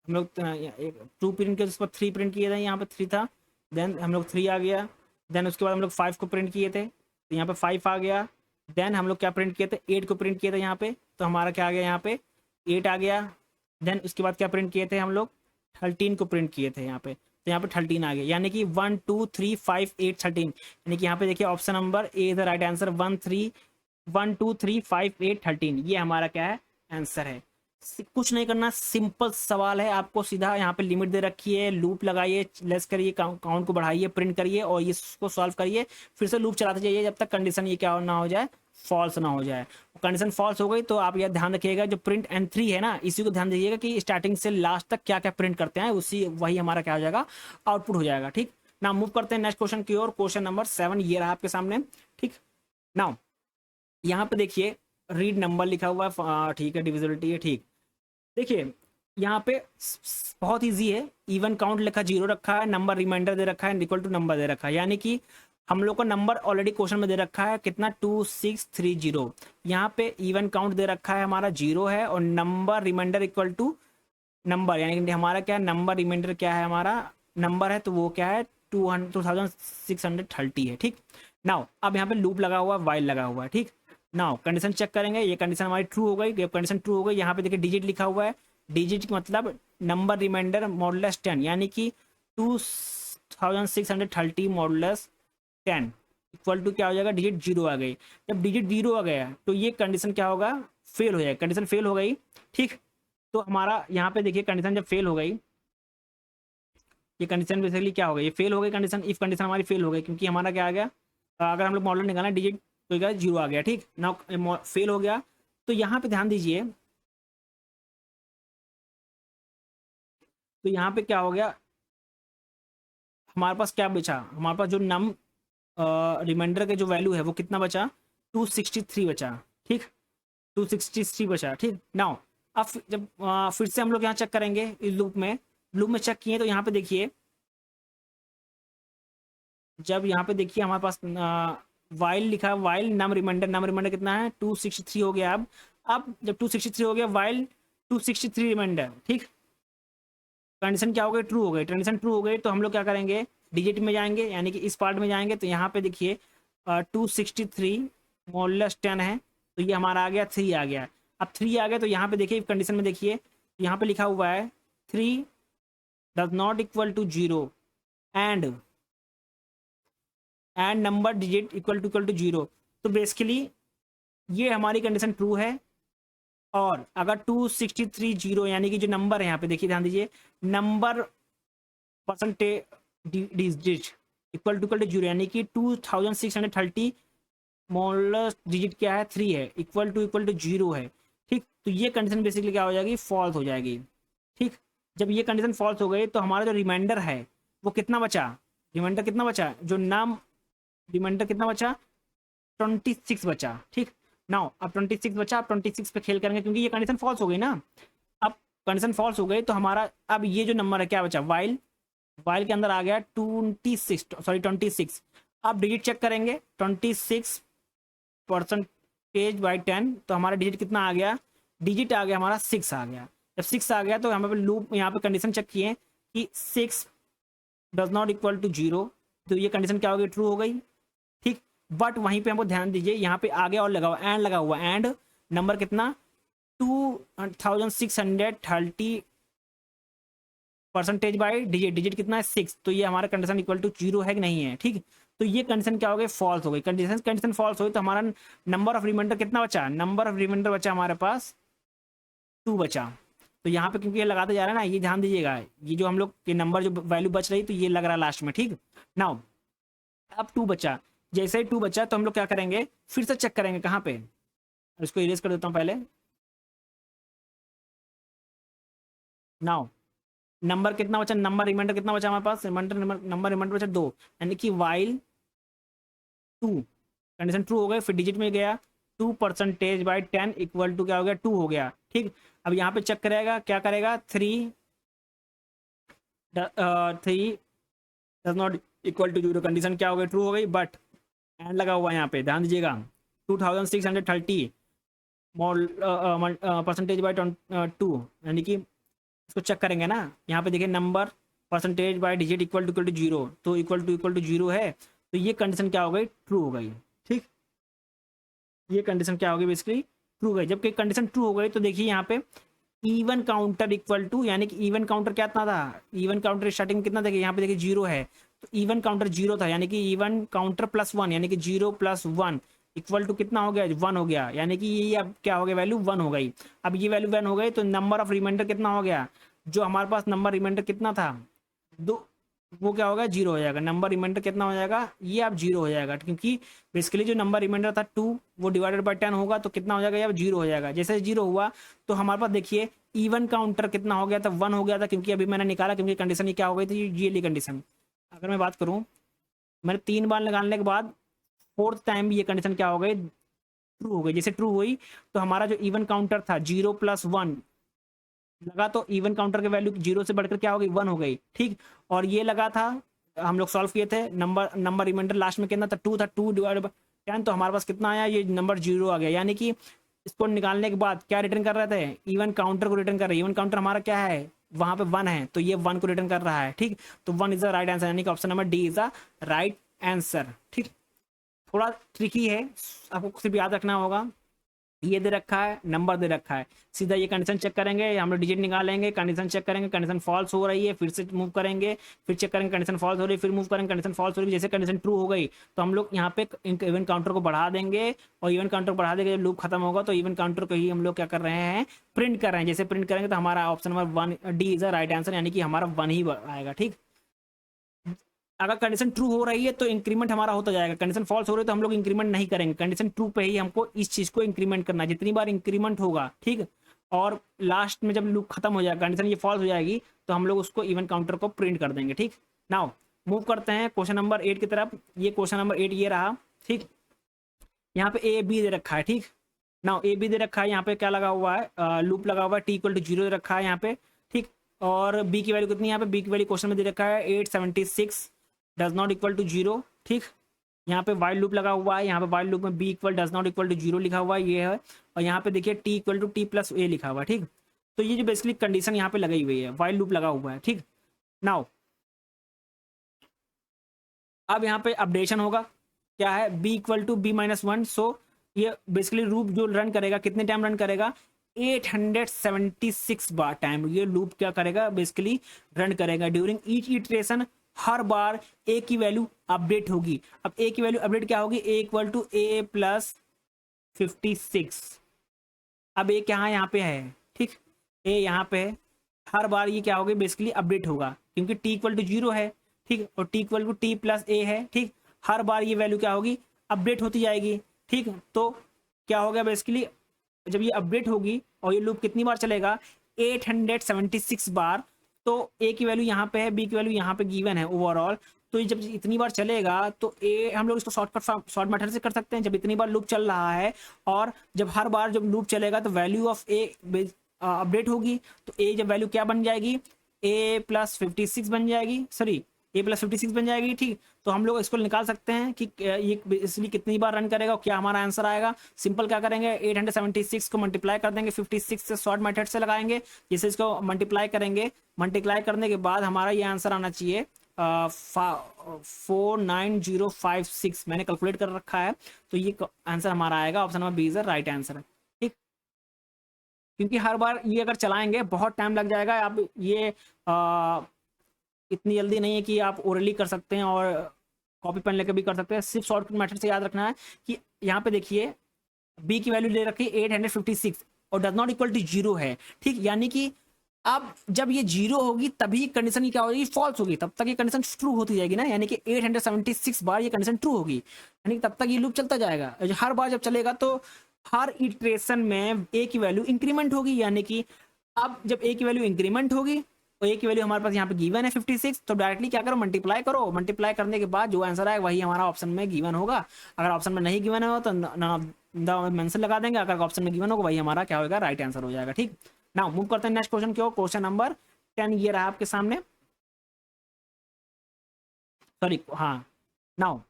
हम लोग 2 प्रिंट किए, उसके बाद 3 प्रिंट किए थे, यहाँ पे 3 था। देन हम लोग 3 आ गया। देन उसके बाद हम लोग 5 को प्रिंट किए थे, तो यहाँ पे 5 आ गया। देन हम लोग क्या प्रिंट किए थे, 8 को प्रिंट किए थे यहाँ पे, तो हमारा क्या आ गया यहाँ पे 8 आ गया। देन उसके बाद क्या प्रिंट किए थे हम लोग, 13 को प्रिंट किए थे यहाँ पे, तो यहाँ पे 13 आ गया। यानी कि 1 2 3 5 8 13, यानी कि यहाँ पे देखिए option number A is the right answer. 1 2 3 5 8 13, ये हमारा क्या है, आंसर है। कुछ नहीं करना, सिंपल सवाल है। आपको सीधा यहाँ पे लिमिट दे रखी है, लूप लगाइए, लेस करिए, काउंट को बढ़ाइए, प्रिंट करिए और ये इसको सॉल्व करिए। फिर से लूप चलाते जाइए जब तक कंडीशन ये क्या ना हो जाए, फॉल्स ना हो जाए। कंडीशन फॉल्स हो गई तो आप यह ध्यान रखिएगा, जो प्रिंट N3 है ना, इसी को ध्यान दीजिएगा कि स्टार्टिंग से लास्ट तक क्या क्या प्रिंट करते हैं, उसी वही हमारा क्या हो जाएगा, आउटपुट हो जाएगा। ठीक, ना मूव करते हैं नेक्स्ट क्वेश्चन की ओर। क्वेश्चन नंबर 7 ये रहा आपके सामने। ठीक, नाउ यहाँ पे देखिए रीड नंबर लिखा हुआ है, ठीक है, डिविजिबिलिटी है। ठीक, देखिए यहाँ पे बहुत इजी है। इवन काउंट लिखा 0 रखा है, नंबर रिमाइंडर दे रखा है, इक्वल टू नंबर दे रखा है। यानी कि हम लोग का नंबर ऑलरेडी क्वेश्चन में दे रखा है कितना, 2630। यहाँ पे इवन काउंट दे रखा है हमारा 0 है, और number remainder equal to number, यानी कि हमारा क्या नंबर रिमाइंडर क्या है, हमारा नंबर है, तो वो क्या है 2630 है। ठीक, नाउ अब यहाँ पे लूप लगा हुआ है, वाइल लगा हुआ है। ठीक, नाउ कंडीशन चेक करेंगे, ये कंडीशन हमारी ट्रू हो गई। जब कंडीशन ट्रू हो गई, यहाँ पे देखिए डिजिट लिखा हुआ है, डिजिट मतलब नंबर रिमाइंडर मॉडुलस 10, यानी कि 2630 मॉडुलस 10 इक्वल टू क्या हो जाएगा, डिजिट 0 आ गई। जब डिजिट 0 आ गया तो ये कंडीशन क्या होगा, फेल हो जाएगा। कंडीशन फेल हो गई। ठीक, तो हमारा यहाँ पे देखिए कंडीशन जब फेल हो गई, ये कंडीशन बेसिकली क्या हो गई, ये फेल हो गई कंडीशन, इफ कंडीशन हमारी फेल हो गई, क्योंकि हमारा क्या आ गया, अगर हम लोग मॉडल निकालना डिजिट तो क्या 0 आ गया। ठीक, ना फेल हो गया। तो यहाँ पे ध्यान दीजिए, तो यहाँ पे क्या हो गया, हमारे पास क्या बचा, हमारे पास जो नम रिमाइंडर के जो वैल्यू है वो कितना बचा, 263 बचा। ठीक, 263 बचा। ठीक, नाउ अब जब फिर से हम लोग यहाँ चेक करेंगे इस लूप में चेक किए तो यहाँ पे देखिए, जब यहाँ पे देखिए हमारे पास वाइल लिखा है, वाइल नम रिमाइंडर कितना है, 263 हो गया। अब जब 263 हो गया, वाइल 263 रिमाइंडर। ठीक, कंडीशन क्या हो गई, ट्रू हो गई। कंडीशन ट्रू हो गई तो हम लोग क्या करेंगे, डिजिट में जाएंगे, यानी कि इस पार्ट में जाएंगे। तो यहाँ पे देखिए 263 मॉडुलस 10 है, तो ये हमारा आ गया 3 आ गया। अब 3 आ गया तो यहाँ पे देखिए कंडीशन में देखिए, यहाँ पे लिखा हुआ है 3 does not equal to 0 and number digit equal to 0। तो बेसिकली ये हमारी कंडीशन ट्रू है। और अगर 2630 यानी कि जो नंबर है यहाँ पे देखिए, ध्यान दीजिए, number percentage digit equal to 0, यानी कि 2630 मॉडुलस डिजिट क्या है, 3 है, इक्वल टू 0 है। ठीक, तो ये कंडीशन बेसिकली क्या हो जाएगी, फॉल्स हो जाएगी। ठीक, जब ये कंडीशन फॉल्स हो गई तो हमारा जो रिमाइंडर है वो कितना बचा, रिमाइंडर कितना बचा, जो नाम रिमाइंडर कितना बचा, 26 बचा। ठीक, नाउ अब 26 बचा, अब 26 पे खेल करेंगे क्योंकि ये कंडीशन फॉल्स हो गई ना। अब कंडीशन फॉल्स हो गई तो हमारा अब ये जो नंबर है क्या बचा, वाइल के अंदर आ गया 26। अब डिजिट चेक करेंगे, 26 परसेंटेज बाई 10, तो हमारा डिजिट कितना आ गया, डिजिट आ गया हमारा 6 आ गया। जब 6 आ गया तो यहाँ पे लूप, यहाँ पे कंडीशन चेक किए कि 6 डज नॉट इक्वल टू 0, तो ये कंडीशन क्या हो गई, ट्रू हो गई। ठीक, बट वहीं पे हमको ध्यान दीजिए, यहाँ पे आगे और लगा हुआ एंड लगा हुआ, एंड नंबर कितना 2630 परसेंटेज बाय डिजिट, डिजिट कितना है 6, तो ये हमारा कंडीशन इक्वल टू 0 है कि नहीं है, ठीक। तो ये कंडीशन क्या हो गई, फॉल्स हो गई। कंडीशन कंडीशन फॉल्स हुई तो हमारा नंबर ऑफ रिमाइंडर कितना बचा, नंबर ऑफ रिमाइंडर बचा हमारे पास 2 बचा। तो यहाँ पे क्योंकि ये लगाते जा रहा है ना, ये ध्यान दीजिएगा, ये जो हम लोग के नंबर जो वैल्यू बच रही तो ये लग रहा है लास्ट में, ठीक। नाउ अब 2 बचा, जैसे ही 2 बचा तो हम लोग क्या करेंगे, फिर से चेक करेंगे कहाँ पे, इसको इरेज कर देता हूँ पहले। नाउ नंबर कितना बचा, नंबर रिमाइंडर कितना बचा हमारे पास, रिमाइंडर नंबर रिमाइंडर बचा 2, यानी कि वाइल 2, कंडीशन ट्रू हो गई, फिर डिजिट में गया 2 परसेंटेज बाई 10 इक्वल टू क्या हो गया 2 हो गया, ठीक। अब यहाँ पे चेक करेगा, क्या करेगा, 3 does not equal to 0, condition क्या हो गई, ट्रू हो गई, बट एंड लगा हुआ है यहाँ पे, ध्यान दीजिएगा 2630 परसेंटेज बाई 2, यानी कि इसको चेक करेंगे ना, यहाँ पे देखिए number percentage by digit equal to 0, तो इक्वल टू 0 है, तो ये कंडीशन क्या हो गई, ट्रू हो गई, ठीक। ये कंडीशन क्या हो गई, बेसिकली ट्रू हो गई। जबकि कंडीशन ट्रू हो गई तो देखिए यहाँ पे इवन काउंटर इक्वल टू, यानी कि इवन काउंटर क्या था, इवन काउंटर स्टार्टिंग में कितना देखिए, यहाँ पे देखिए 0 है, तो इवन काउंटर 0 था, यानी कि इवन काउंटर प्लस 1, यानी कि 0 + 1 इक्वल टू कितना हो गया, 1 हो गया, यानी कि ये अब क्या हो गया, वैल्यू 1 हो गई। अब ये वैल्यू 1 हो गई तो नंबर ऑफ रिमाइंडर कितना हो गया, जो हमारे पास नंबर रिमाइंडर कितना था 2, वो क्या होगा 0 हो जाएगा, नंबर रिमाइंडर कितना हो जाएगा, ये अब 0 हो जाएगा, क्योंकि बेसिकली जो नंबर रिमाइंडर था 2 वो डिवाइडेड बाय 10 होगा तो कितना हो जाएगा, ये अब 0 हो जाएगा। जैसे 0 हुआ तो हमारे पास देखिए इवन काउंटर कितना हो गया था, 1 हो गया था, क्योंकि अभी मैंने निकाला, क्योंकि कंडीशन ये क्या हो गई थी, ये ली कंडीशन। अगर मैं बात करूँ, मैंने 3 बार निकालने के बाद 4th टाइम भी ये कंडीशन क्या हो गई, ट्रू हो गई। जैसे ट्रू हुई तो हमारा जो इवन काउंटर था 0 + 1 लगा, तो इवन काउंटर की वैल्यू 0 से बढ़कर क्या हो गई, 1 हो गई, ठीक। और ये लगा था, हम लोग सॉल्व किए थे, नंबर रिमाइंडर लास्ट में कितना था, 2 था, 2 डिवाइड बाय 10, तो हमारे पास कितना आया, ये नंबर 0 आ गया। यानी कि इसको निकालने के बाद क्या रिटर्न कर रहे थे, इवन काउंटर को रिटर्न कर रहे हैं। इवन काउंटर हमारा क्या है, वहां पे 1 है, तो ये 1 को रिटर्न कर रहा है, ठीक। तो 1 इज द राइट आंसर, यानी कि option number D is the right answer, ठीक। थोड़ा ट्रिकी है, आपको सिर्फ याद रखना होगा, ये दे रखा है, नंबर दे रखा है, सीधा ये कंडीशन चेक करेंगे, हम लोग डिजिट निकालेंगे, कंडीशन चेक करेंगे, कंडीशन फॉल्स हो रही है, फिर से मूव करेंगे, फिर चेक करेंगे कंडीशन फॉल्स हो रही है, फिर मूव करेंगे, कंडीशन फॉल्स हो रही है। जैसे कंडीशन ट्रू हो गई तो हम लोग यहाँ पे इवन काउंटर को बढ़ा देंगे, और इवन काउंटर बढ़ा देंगे, जब लूप खत्म होगा तो इवन काउंटर को ही हम लोग क्या कर रहे हैं, प्रिंट कर रहे हैं। जैसे प्रिंट करेंगे तो हमारा option number 1 D is the right answer, यानी कि हमारा 1 ही आएगा, ठीक। अगर कंडीशन ट्रू हो रही है तो इंक्रीमेंट हमारा होता जाएगा, कंडीशन फॉल्स हो रही है तो हम लोग इंक्रीमेंट नहीं करेंगे, कंडीशन ट्रू पे ही हमको इस चीज को इंक्रीमेंट करना है, जितनी बार इंक्रीमेंट होगा, ठीक। और लास्ट में जब लूप खत्म हो जाएगा, कंडीशन ये फॉल्स हो जाएगी, तो हम लोग उसको इवन काउंटर को प्रिंट कर देंगे, ठीक। नाउ मूव करते हैं क्वेश्चन नंबर 8 की तरफ। ये क्वेश्चन नंबर 8 ये रहा, ठीक। यहाँ पे ए बी दे रखा है, ठीक। नाउ ए बी दे रखा है, यहाँ पे क्या लगा हुआ है, लूप लगा हुआ है, टी इक्वल टू 0 दे रखा है यहाँ पे, ठीक। और बी की वैल्यू कितनी है, यहाँ पे बी की वैल्यू क्वेश्चन में दे रखा है 876 डज नॉट इक्वल टू 0, ठीक। यहाँ पे वाइल लूप लगा हुआ है, यहाँ पे वाइल लूप में b equal does not equal to 0 लिखा हुआ है, ये है। और यहाँ पे देखिए T equal to T plus A लिखा हुआ है, ठीक। तो ये जो बेसिकली कंडीशन यहाँ पे लगाई हुई है, वाइल लूप लगा हुआ है, ठीक। नाउ अब यहाँ पे अपडेशन होगा, क्या है, बी इक्वल टू b-1, सो ये बेसिकली लूप जो रन करेगा कितने टाइम रन करेगा, 876 बार टाइम ये लूप क्या करेगा, बेसिकली रन करेगा। ड्यूरिंग ईच इटरेशन हर बार ए की वैल्यू अपडेट होगी। अब ए की वैल्यू अपडेट क्या होगी, ए इक्वल टू ए प्लस 56। अब ए क्या यहाँ पे है, ठीक, ए यहाँ पे है, हर बार ये क्या होगी, बेसिकली अपडेट होगा, क्योंकि टी इक्वल टू 0 है, ठीक, और T equal to T plus A है, ठीक। हर बार ये वैल्यू क्या होगी, अपडेट होती जाएगी, ठीक। तो क्या हो गया, बेसिकली जब ये अपडेट होगी और ये लूप कितनी बार चलेगा, 876 बार, तो ए की वैल्यू यहाँ पे है, बी की वैल्यू यहाँ पे गिवन है ओवरऑल। तो ये जब इतनी बार चलेगा तो ए हम लोग इसको शॉर्ट मेथड से कर सकते हैं, जब इतनी बार लूप चल रहा है, और जब हर बार जब लूप चलेगा तो वैल्यू ऑफ ए अपडेट होगी, तो ए जब वैल्यू क्या बन जाएगी, ए प्लस 56 बन जाएगी, सॉरी ए प्लस 56 बन जाएगी, ठीक। तो हम लोग इसको निकाल सकते हैं कि ये इसलिए कितनी बार रन करेगा, क्या हमारा आंसर आएगा। सिंपल क्या करेंगे, 876 को मल्टीप्लाई कर देंगे 56 से, शॉर्ट मेथड से लगाएंगे, जैसे इसको मल्टीप्लाई करेंगे, मल्टीप्लाई करने के बाद हमारा ये आंसर आना चाहिए 49056, मैंने कैलकुलेट कर रखा है, तो ये आंसर हमारा आएगा, option number b is the right answer. क्योंकि हर बार ये अगर चलाएंगे बहुत टाइम लग जाएगा। आप ये इतनी जल्दी नहीं है कि आप ओरली कर सकते हैं और कॉपी पेन लेकर भी कर सकते हैं। सिर्फ शॉर्टकट मेथड से याद रखना है कि यहाँ पे देखिए बी की वैल्यू दे रखी है 856 और does not equal to zero है, ठीक। यानी कि अब जब ये जीरो होगी तभी कंडीशन क्या होगी, फॉल्स होगी, तब तक ये कंडीशन ट्रू होती जाएगी ना। यानी कि 876 बार ये कंडीशन ट्रू होगी, यानी कि तब तक ये लूप चलता जाएगा। हर बार जब चलेगा तो हर इटरेशन में ए की वैल्यू इंक्रीमेंट होगी। यानी कि अब जब ए की वैल्यू इंक्रीमेंट होगी तो ए की वैल्यू हमारे पास यहाँ पे गिवन है 56, तो डायरेक्टली क्या करो, मल्टीप्लाई करो। मल्टीप्लाई करने के बाद जो आंसर आए वही हमारा ऑप्शन में गिवन होगा। अगर ऑप्शन में नहीं गिवन हो तो मेंशन लगा देंगे, अगर ऑप्शन में गिवन होगा वही हमारा क्या होगा, राइट आंसर हो जाएगा, ठीक। नाउ मूव करते हैं नेक्स्ट क्वेश्चन की ओर। क्वेश्चन नंबर 10 ये रहा आपके सामने, सॉरी हाँ। नाउ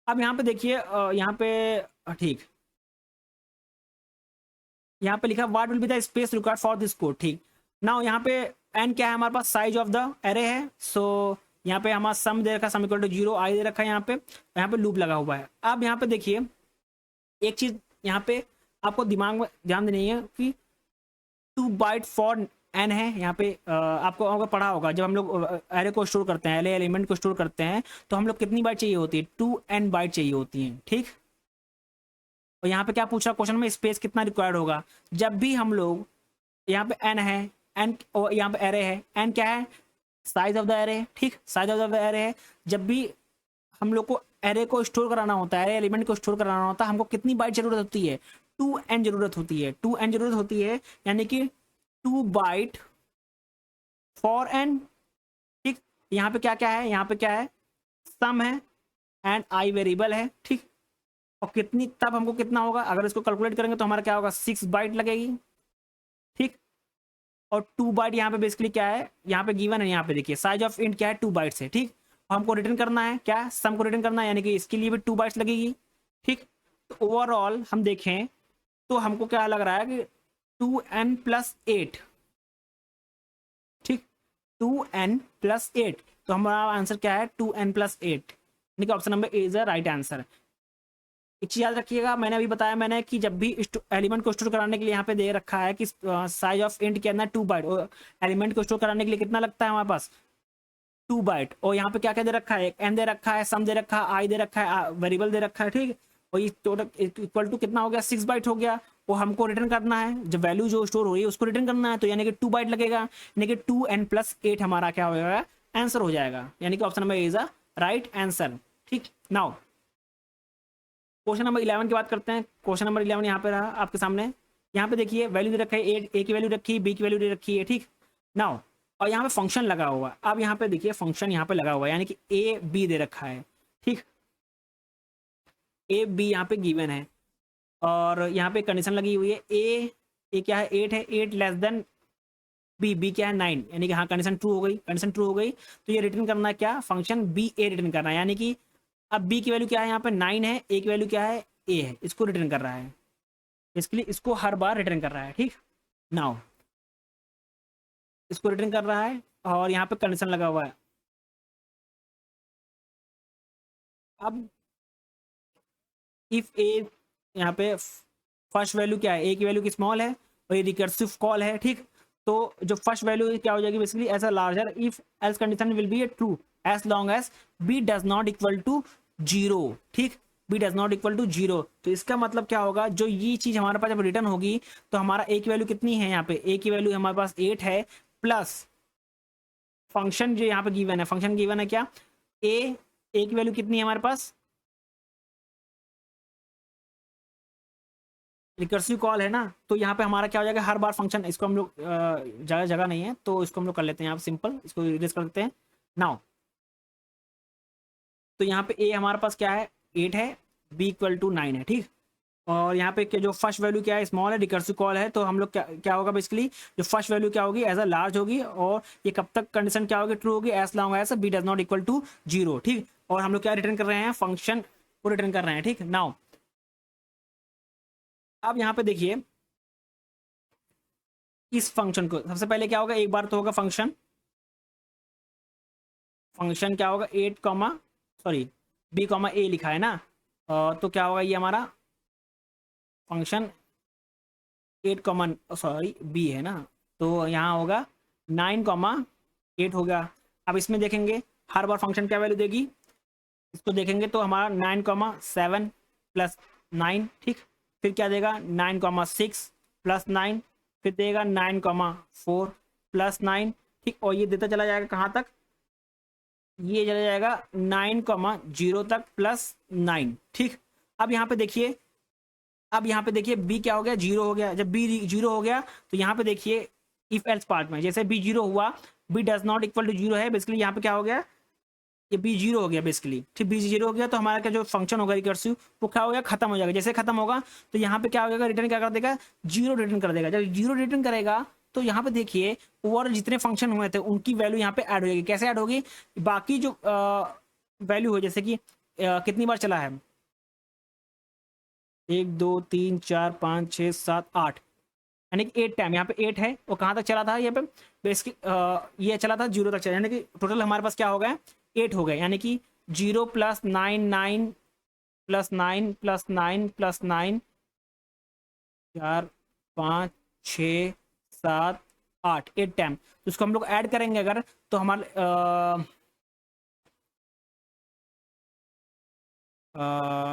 अब यहाँ पे देखिए यहाँ पे ठीक, यहाँ पे लिखा what will be the space required for this code, ठीक। नाउ यहाँ पे एन क्या है हमारे पास, साइज ऑफ द एरे है। सो यहाँ पे हमारा सम दे रखा है, सम इक्वल टू 0 आई दे रखा है यहाँ पे लूप लगा हुआ है। अब यहाँ पे देखिए एक चीज यहाँ पे आपको दिमाग में ध्यान देनी है कि 2 बाइट फॉर एन है। यहाँ पे आपको अगर पढ़ा होगा जब हम लोग एरे को स्टोर करते हैं, एरे एलिमेंट को स्टोर करते हैं तो हम लोग कितनी बाइट चाहिए होती है, 2n बाइट चाहिए होती है, ठीक। और यहाँ पे क्या पूछा क्वेश्चन में, स्पेस कितना रिक्वायर्ड होगा। जब भी हम लोग यहाँ पे एन है, एन और यहाँ पे एरे है, एन क्या है, साइज ऑफ द एरे, ठीक, साइज ऑफ द एरे है। जब भी हम लोग को एरे को स्टोर कराना होता है, एरे एलिमेंट को स्टोर कराना होता है, हमको कितनी बाइट जरूरत होती है, 2n जरूरत होती है, 2n जरूरत होती है। यानी कि 2 बाइट फॉर एन, ठीक। यहाँ पे क्या क्या है, यहाँ पे क्या है, सम है एंड आई वेरिएबल है, ठीक। और कितनी, तब हमको कितना होगा, अगर इसको कैलकुलेट करेंगे तो हमारा क्या होगा, 6 बाइट लगेगी, ठीक। और 2 बाइट यहाँ पे बेसिकली क्या है, यहाँ पे गिवन है, यहाँ पे देखिए साइज ऑफ इंट क्या है, 2 बाइट्स है, ठीक। और हमको रिटर्न करना है क्या, सम को रिटर्न करना है, यानी कि इसके लिए भी 2 बाइट्स लगेगी, ठीक। तो ओवरऑल हम देखें तो हमको क्या लग रहा है कि 2n+8, ठीक, 2n+8। तो हमारा आंसर क्या है, 2n+8, यानी कि option number A is the right answer. एक चीज याद रखिएगा, मैंने अभी बताया मैंने कि जब भी एलिमेंट को स्टोर कराने के लिए यहाँ पे दे रखा है कि साइज ऑफ इंट कितना 2 बाइट, और एलिमेंट को स्टोर कराने के लिए कितना लगता है हमारे पास, 2 बाइट। और यहाँ पे क्या क्या दे रखा है, एन दे रखा है, सम दे रखा है, आई दे रखा है, वेरिएबल दे रखा है, ठीक। और ये टोटल इक्वल टू कितना हो गया, 6 बाइट हो गया। वो हमको रिटर्न करना है, जब वैल्यू जो स्टोर हो रही है उसको रिटर्न करना है, तो यानी कि 2 बाइट लगेगा, यानी कि 2n+8 हमारा क्या होगा, आंसर हो जाएगा। यानी कि option number is a right answer, ठीक। नाउ क्वेश्चन नंबर 11 की बात करते हैं। क्वेश्चन नंबर 11 यहाँ पे रहा आपके सामने। यहाँ पे देखिए वैल्यू दे रखा है, ए की वैल्यू रखी है, बी की वैल्यू दे रखी है, ठीक। नाउ और यहाँ पे फंक्शन लगा हुआ है। अब यहाँ पे देखिए फंक्शन यहाँ पे लगा हुआ है, यानी कि ए बी दे रखा है, ठीक। ए बी यहाँ पे गिवन है और यहाँ पे कंडीशन लगी हुई है, ए क्या है, 8 है, 8 लेस देन बी, बी क्या है 9, यानी कि हाँ कंडीशन ट्रू हो गई, कंडीशन ट्रू हो गई। तो ये रिटर्न करना है क्या, फंक्शन बी ए रिटर्न करना है। यानी कि अब बी की वैल्यू क्या है, यहाँ पे 9 है, ए की वैल्यू क्या है, ए है, इसको रिटर्न कर रहा है, इसके लिए इसको हर बार रिटर्न कर रहा है, ठीक। नाउ इसको रिटर्न कर रहा है और यहाँ पे कंडीशन लगा हुआ है। अब इफ ए, यहाँ पे फर्स्ट वैल्यू क्या है, ए की वैल्यू की स्मॉल है और ये रिकर्सिव कॉल है, ठीक। तो जो फर्स्ट वैल्यू क्या हो जाएगी basically, as a larger if else condition will be a true as long as b does not equal to 0, ठीक। B does not equal to 0, तो इसका मतलब क्या होगा, जो ये चीज हमारे पास जब रिटर्न होगी तो हमारा ए की वैल्यू कितनी है, यहाँ पे ए की वैल्यू हमारे पास 8 है, प्लस फंक्शन जो यहाँ पे गिवन है, फंक्शन गिवन है क्या, ए की वैल्यू कितनी है हमारे पास, रिकर्सिव कॉल है ना। तो यहाँ पे हमारा क्या हो जाएगा, हर बार फंक्शन, इसको हम लोग जगह जगह नहीं है तो इसको हम लोग कर लेते हैं यहाँ पे सिंपल, इसको रिप्लेस कर देते हैं। नाउ तो यहाँ पे ए हमारे पास क्या है, 8 है, बी इक्वल टू 9 है, ठीक। और यहाँ पे जो फर्स्ट वैल्यू क्या है, स्मॉल है, रिकर्सिव कॉल है, तो हम लोग क्या होगा बेसिकली, जो फर्स्ट वैल्यू क्या होगी, एज अ लार्ज होगी। और ये कब तक कंडीशन क्या होगी, ट्रू होगी, as long as b does not equal to 0, ठीक। और हम लोग क्या रिटर्न कर रहे हैं, फंक्शन को रिटर्न कर रहे हैं, ठीक। नाउ अब यहाँ पे देखिए इस फंक्शन को सबसे पहले क्या होगा, एक बार तो होगा फंक्शन, फंक्शन क्या होगा 8 कॉमा, सॉरी बी कॉमा ए लिखा है ना, तो क्या होगा ये हमारा फंक्शन 8 कॉमन सॉरी बी है ना, तो यहाँ होगा 9,8 हो गया। अब इसमें देखेंगे हर बार फंक्शन क्या वैल्यू देगी, इसको देखेंगे तो हमारा 9,7 प्लस 9, ठीक। फिर क्या देगा 9,6 प्लस 9, फिर देगा 9,4 प्लस 9, ठीक। और ये देता चला जाएगा कहाँ तक, ये चला जाएगा 9,0 तक प्लस 9, ठीक। अब यहाँ पे देखिए, अब यहाँ पे देखिए बी क्या हो गया, 0 हो गया। जब बी 0 हो गया तो यहाँ पे देखिए इफ एल्स पार्ट में जैसे बी 0 हुआ, b does not equal to 0 है, बेसिकली यहाँ पे क्या हो गया, ये बी 0 हो गया बेसिकली, ठीक। बी 0 हो गया तो हमारा क्या जो फंक्शन होगा रिकर्सिव वो क्या हो गया, खत्म हो जाएगा। जैसे खत्म होगा तो यहाँ पे क्या हो जाएगा, रिटर्न क्या कर देगा, 0 रिटर्न कर देगा। जब 0 रिटर्न करेगा तो यहाँ पे देखिए ओवरऑल जितने फंक्शन हुए थे उनकी वैल्यू यहाँ पे ऐड हो जाएगी। कैसे ऐड होगी, बाकी जो वैल्यू हो, जैसे कि कितनी बार चला है, 1 2 3 4 5 6 7 8, यानी कि 8 टाइम यहाँ पे 8 है। और कहाँ तक चला था यहाँ पे, बेसिक ये चला था 0 तक चला, यानी कि टोटल हमारे पास क्या हो गया, 8 हो गए। यानी कि 0 plus 9 9 plus 9 plus 9 plus 9 4 5 6 7 8, 8 time. तो इसको हम लोग ऐड करेंगे अगर, तो हमारे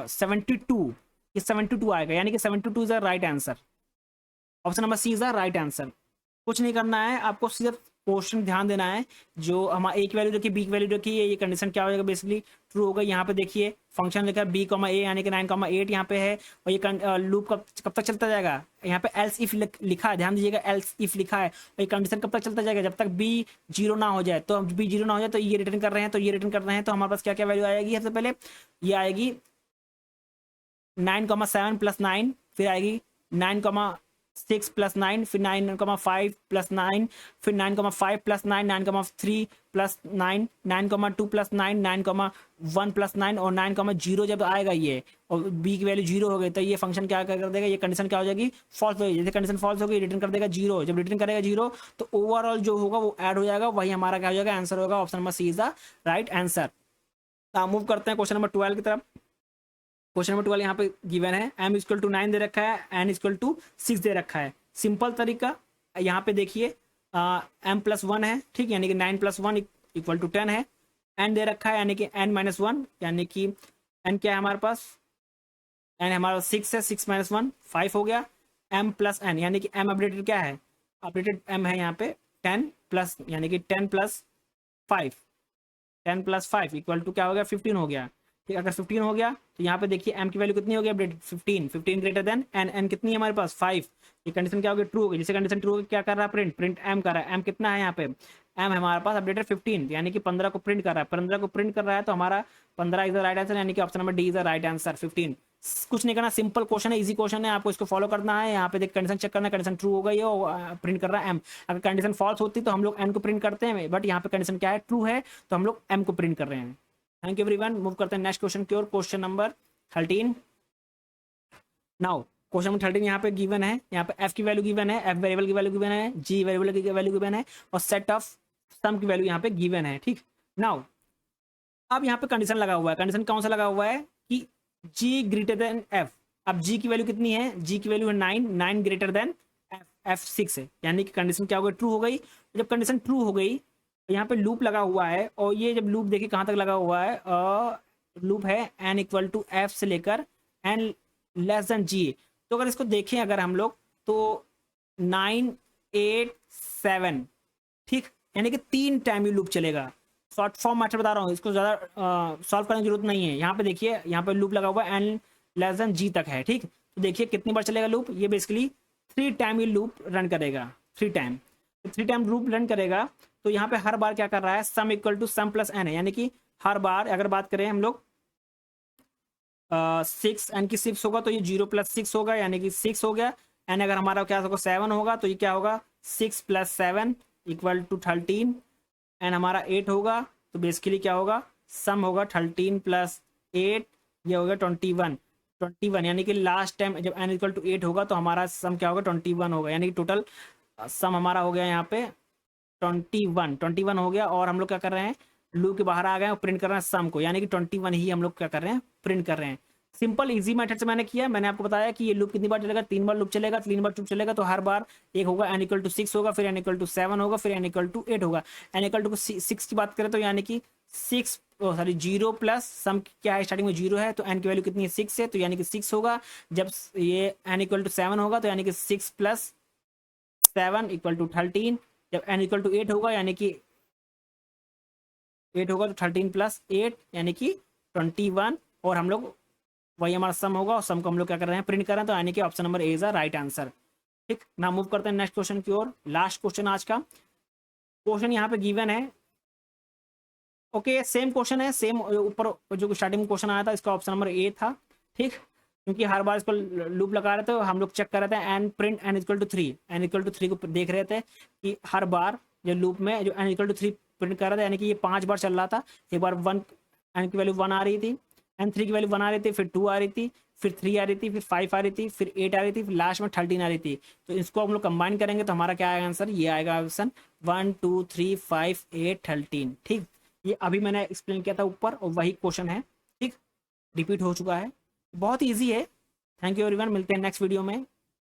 72, ये 72 आएगा, यानी कि 72 is the right answer. Option number C is the right answer. कुछ नहीं करना है आपको, सिर्फ क्वेश्चन ध्यान देना है। जो हमारा ए की वैल्यू रखी, बी की वैल्यू रखी है, ये कंडीशन क्या हो जाएगा, बेसिकली ट्रू होगा। यहाँ पे देखिए फंक्शन लिखा है बी कॉमा ए, यानी कि 9,8 यहाँ पे है। और ये लूप कब तक चलता जाएगा, यहाँ पे एल्स इफ लिखा है, ध्यान दीजिएगा एल्स इफ लिखा है। और ये कंडीशन कब तक चलता जाएगा, जब तक बी 0 ना हो जाए। तो बी 0 ना हो जाए तो ये रिटर्न कर रहे हैं, तो ये रिटर्न कर रहे हैं, तो हमारे पास क्या क्या वैल्यू आएगी, सबसे पहले ये आएगी 9,7 प्लस 9, फिर आएगी 9,6 प्लस 9, फिर 9,5 प्लस 9, फिर 9,5 प्लस 9, 9,3 प्लस 9, 9,2 प्लस 9, 9,1 प्लस 9 और 9,0 जब आएगा ये, और बी की वैल्यू 0 हो गई, तो ये फंक्शन क्या कर देगा, ये कंडीशन क्या हो जाएगी, फॉल्स हो जाएगी। जैसे कंडीशन फॉल्स होगी रिटर्न कर देगा 0। जब रिटर्न करेगा 0 तो ओवरऑल जो होगा वो ऐड हो जाएगा, वही हमारा क्या हो जाएगा, आंसर होगा। Option number C is the right answer. Move करते हैं क्वेश्चन नंबर 12 की तरफ। क्वेश्चन नंबर 12 यहाँ पे गिवन है, m इक्वल टू 9 दे रखा है, n इक्वल टू 6 दे रखा है। सिंपल तरीका, यहाँ पे देखिए m प्लस 1 है, ठीक, यानी कि 9 प्लस 1 इक्वल टू 10 है। n दे रखा है, यानी कि n माइनस 1, यानी कि n क्या है हमारे पास, n हमारा 6 है, 6 माइनस 1 5 हो गया। m प्लस n, यानी कि m अपडेटेड क्या है, अपडेटेड m है यहाँ पे 10 प्लस, यानी कि 10 प्लस 5, 10 प्लस 5 इक्वल टू क्या हो गया, 15 हो गया। ठीक, अगर 15 हो गया तो यहाँ पे देखिए m की वैल्यू कितनी हो गई, update 15, 15 greater than n, n कितनी है हमारे पास 5। ये कंडीशन क्या हो गई, ट्रू हो गई। जैसे कंडीशन ट्रू हो गई, क्या कर रहा है, प्रिंट, प्रिंट m कर रहा है। m कितना है यहाँ पे, m हमारे पास अपडेटेड 15, यानी कि 15 को प्रिंट कर रहा है। 15 को प्रिंट कर रहा है तो हमारा 15 इज द राइट आंसर, यानी कि option number D is the right answer 15। कुछ नहीं करना, सिंपल क्वेश्चन है, इजी क्वेश्चन है, आपको इसको फॉलो करना है। यहाँ पे देख कंडीशन चेक करना है, कंडीशन ट्रू हो गई है और प्रिंट कर रहा है m। अगर कंडीशन फॉल्स होती तो हम लोग n को प्रिंट करते हैं, बट यहाँ पे कंडीशन क्या है, ट्रू है, तो हम लोग m को प्रिंट कर रहे हैं। Thank you everyone. मूव करते हैं नेक्स्ट क्वेश्चन की ओर, question number 13। Now question number 13 यहाँ पे गिवन है, यहाँ पे f की वैल्यू गिवन है, f वेरिएबल की वैल्यू गिवन है, g वेरिएबल की वैल्यू गिवन है और सेट ऑफ सम की वैल्यू यहाँ पे गिवन है, ठीक। नाउ अब यहाँ पे कंडीशन लगा हुआ है, कंडीशन कौन सा लगा हुआ है कि g ग्रेटर देन f। अब g की वैल्यू कितनी है, g की वैल्यू है 9, 9 ग्रेटर देन f 6 है, यानी कि कंडीशन क्या हो गई, ट्रू हो गई। जब कंडीशन ट्रू हो गई यहाँ पे लूप लगा हुआ है, और ये जब लूप देखिए कहाँ तक लगा हुआ है, लूप है n इक्वल टू f से लेकर n लेस देन g। तो अगर इसको देखें अगर हम लोग तो 9 8 7, ठीक, यानी कि 3 टाइम ये लूप चलेगा। शॉर्ट फॉर्म मैथड बता रहा हूँ, इसको ज़्यादा सॉल्व करने की जरूरत नहीं है। यहाँ पे देखिए, यहाँ पे लूप लगा हुआ है n लेस देन g तक है, ठीक। तो देखिए कितनी बार चलेगा लूप, ये बेसिकली 3 टाइम ये लूप रन करेगा, 3 टाइम, 3 टाइम लूप रन करेगा। तो यहाँ पे हर बार क्या कर रहा है, sum equal to sum plus n है, यानी कि हर बार अगर बात करें हम लोग 6 n की 6 होगा तो ये 0 प्लस 6 होगा, यानी कि 6 हो गया। n अगर हमारा क्या होगा 7 होगा तो ये क्या होगा 6 प्लस 7 इक्वल टू 13। n हमारा 8 होगा तो बेसिकली क्या होगा, सम होगा 13 प्लस 8, ये होगा 21, 21, यानी कि लास्ट टाइम जब n इक्वल टू 8 होगा तो हमारा सम क्या होगा 21 होगा, यानी कि टोटल सम हमारा हो गया यहाँ पे 21 हो गया। और हम लोग क्या कर रहे हैं, लूप के बाहर आ गए और प्रिंट कर रहे हैं सम को, यानी कि 21 ही हम लोग क्या कर रहे हैं, प्रिंट कर रहे हैं। सिंपल इजी मेथड से मैंने किया। मैंने आपको बताया कि ये लूप कितनी बार चलेगा, 3 बार लूप चलेगा, 3 बार लूप चलेगा तो हर बार एक होगा n इक्वल टू 6 होगा, फिर n इक्वल टू 7 होगा, फिर n इक्वल टू 8 होगा। n इक्वल टू 6 की बात करें तो यानी कि 6 सॉरी 0 प्लस सम क्या है, स्टार्टिंग में 0 है तो n की वैल्यू कितनी है 6 है, तो यानी कि 6 होगा। जब ये n इक्वल टू 7 होगा तो यानी कि 6 प्लस 7 इक्वल टू 13। जब n इक्वल टू 8 होगा यानी कि 8 होगा तो 13 प्लस 8 यानी कि 21, और हम लोग वही हमारा सम होगा, और सम को हम लोग क्या कर रहे हैं, प्रिंट कर रहे हैं, तो यानी कि option number A is a right answer. ठीक ना, मूव करते हैं नेक्स्ट क्वेश्चन की ओर। लास्ट क्वेश्चन आज का क्वेश्चन यहाँ पे गिवन है। ओके सेम क्वेश्चन है, सेम ऊपर जो स्टार्टिंग में क्वेश्चन आया था इसका ऑप्शन नंबर ए था। ठीक, क्योंकि हर बार इसको लूप लगा रहे थे, हम लोग चेक कर रहे थे n print n equal to 3, n equal to 3 को देख रहे थे कि हर बार जो लूप में जो एन इक्वल टू 3 प्रिंट कर रहे थे, यानी कि ये 5 बार चल रहा था। एक बार 1 एन की वैल्यू 1 आ रही थी, एन 3 की वैल्यू 1 आ रही थी, फिर 2 आ रही थी, फिर 3 आ रही थी, फिर 5 आ रही थी, फिर 8 आ रही थी, फिर लास्ट में 13 आ रही थी। तो इसको हम लोग कंबाइन करेंगे तो हमारा क्या आएगा आंसर, ये आएगा ऑप्शन 1 2 3 5 8 13। ठीक, ये अभी मैंने एक्सप्लेन किया था ऊपर और वही क्वेश्चन है। ठीक, रिपीट हो चुका है, बहुत ईजी है। थैंक यू एवरीवन, मिलते हैं नेक्स्ट वीडियो में।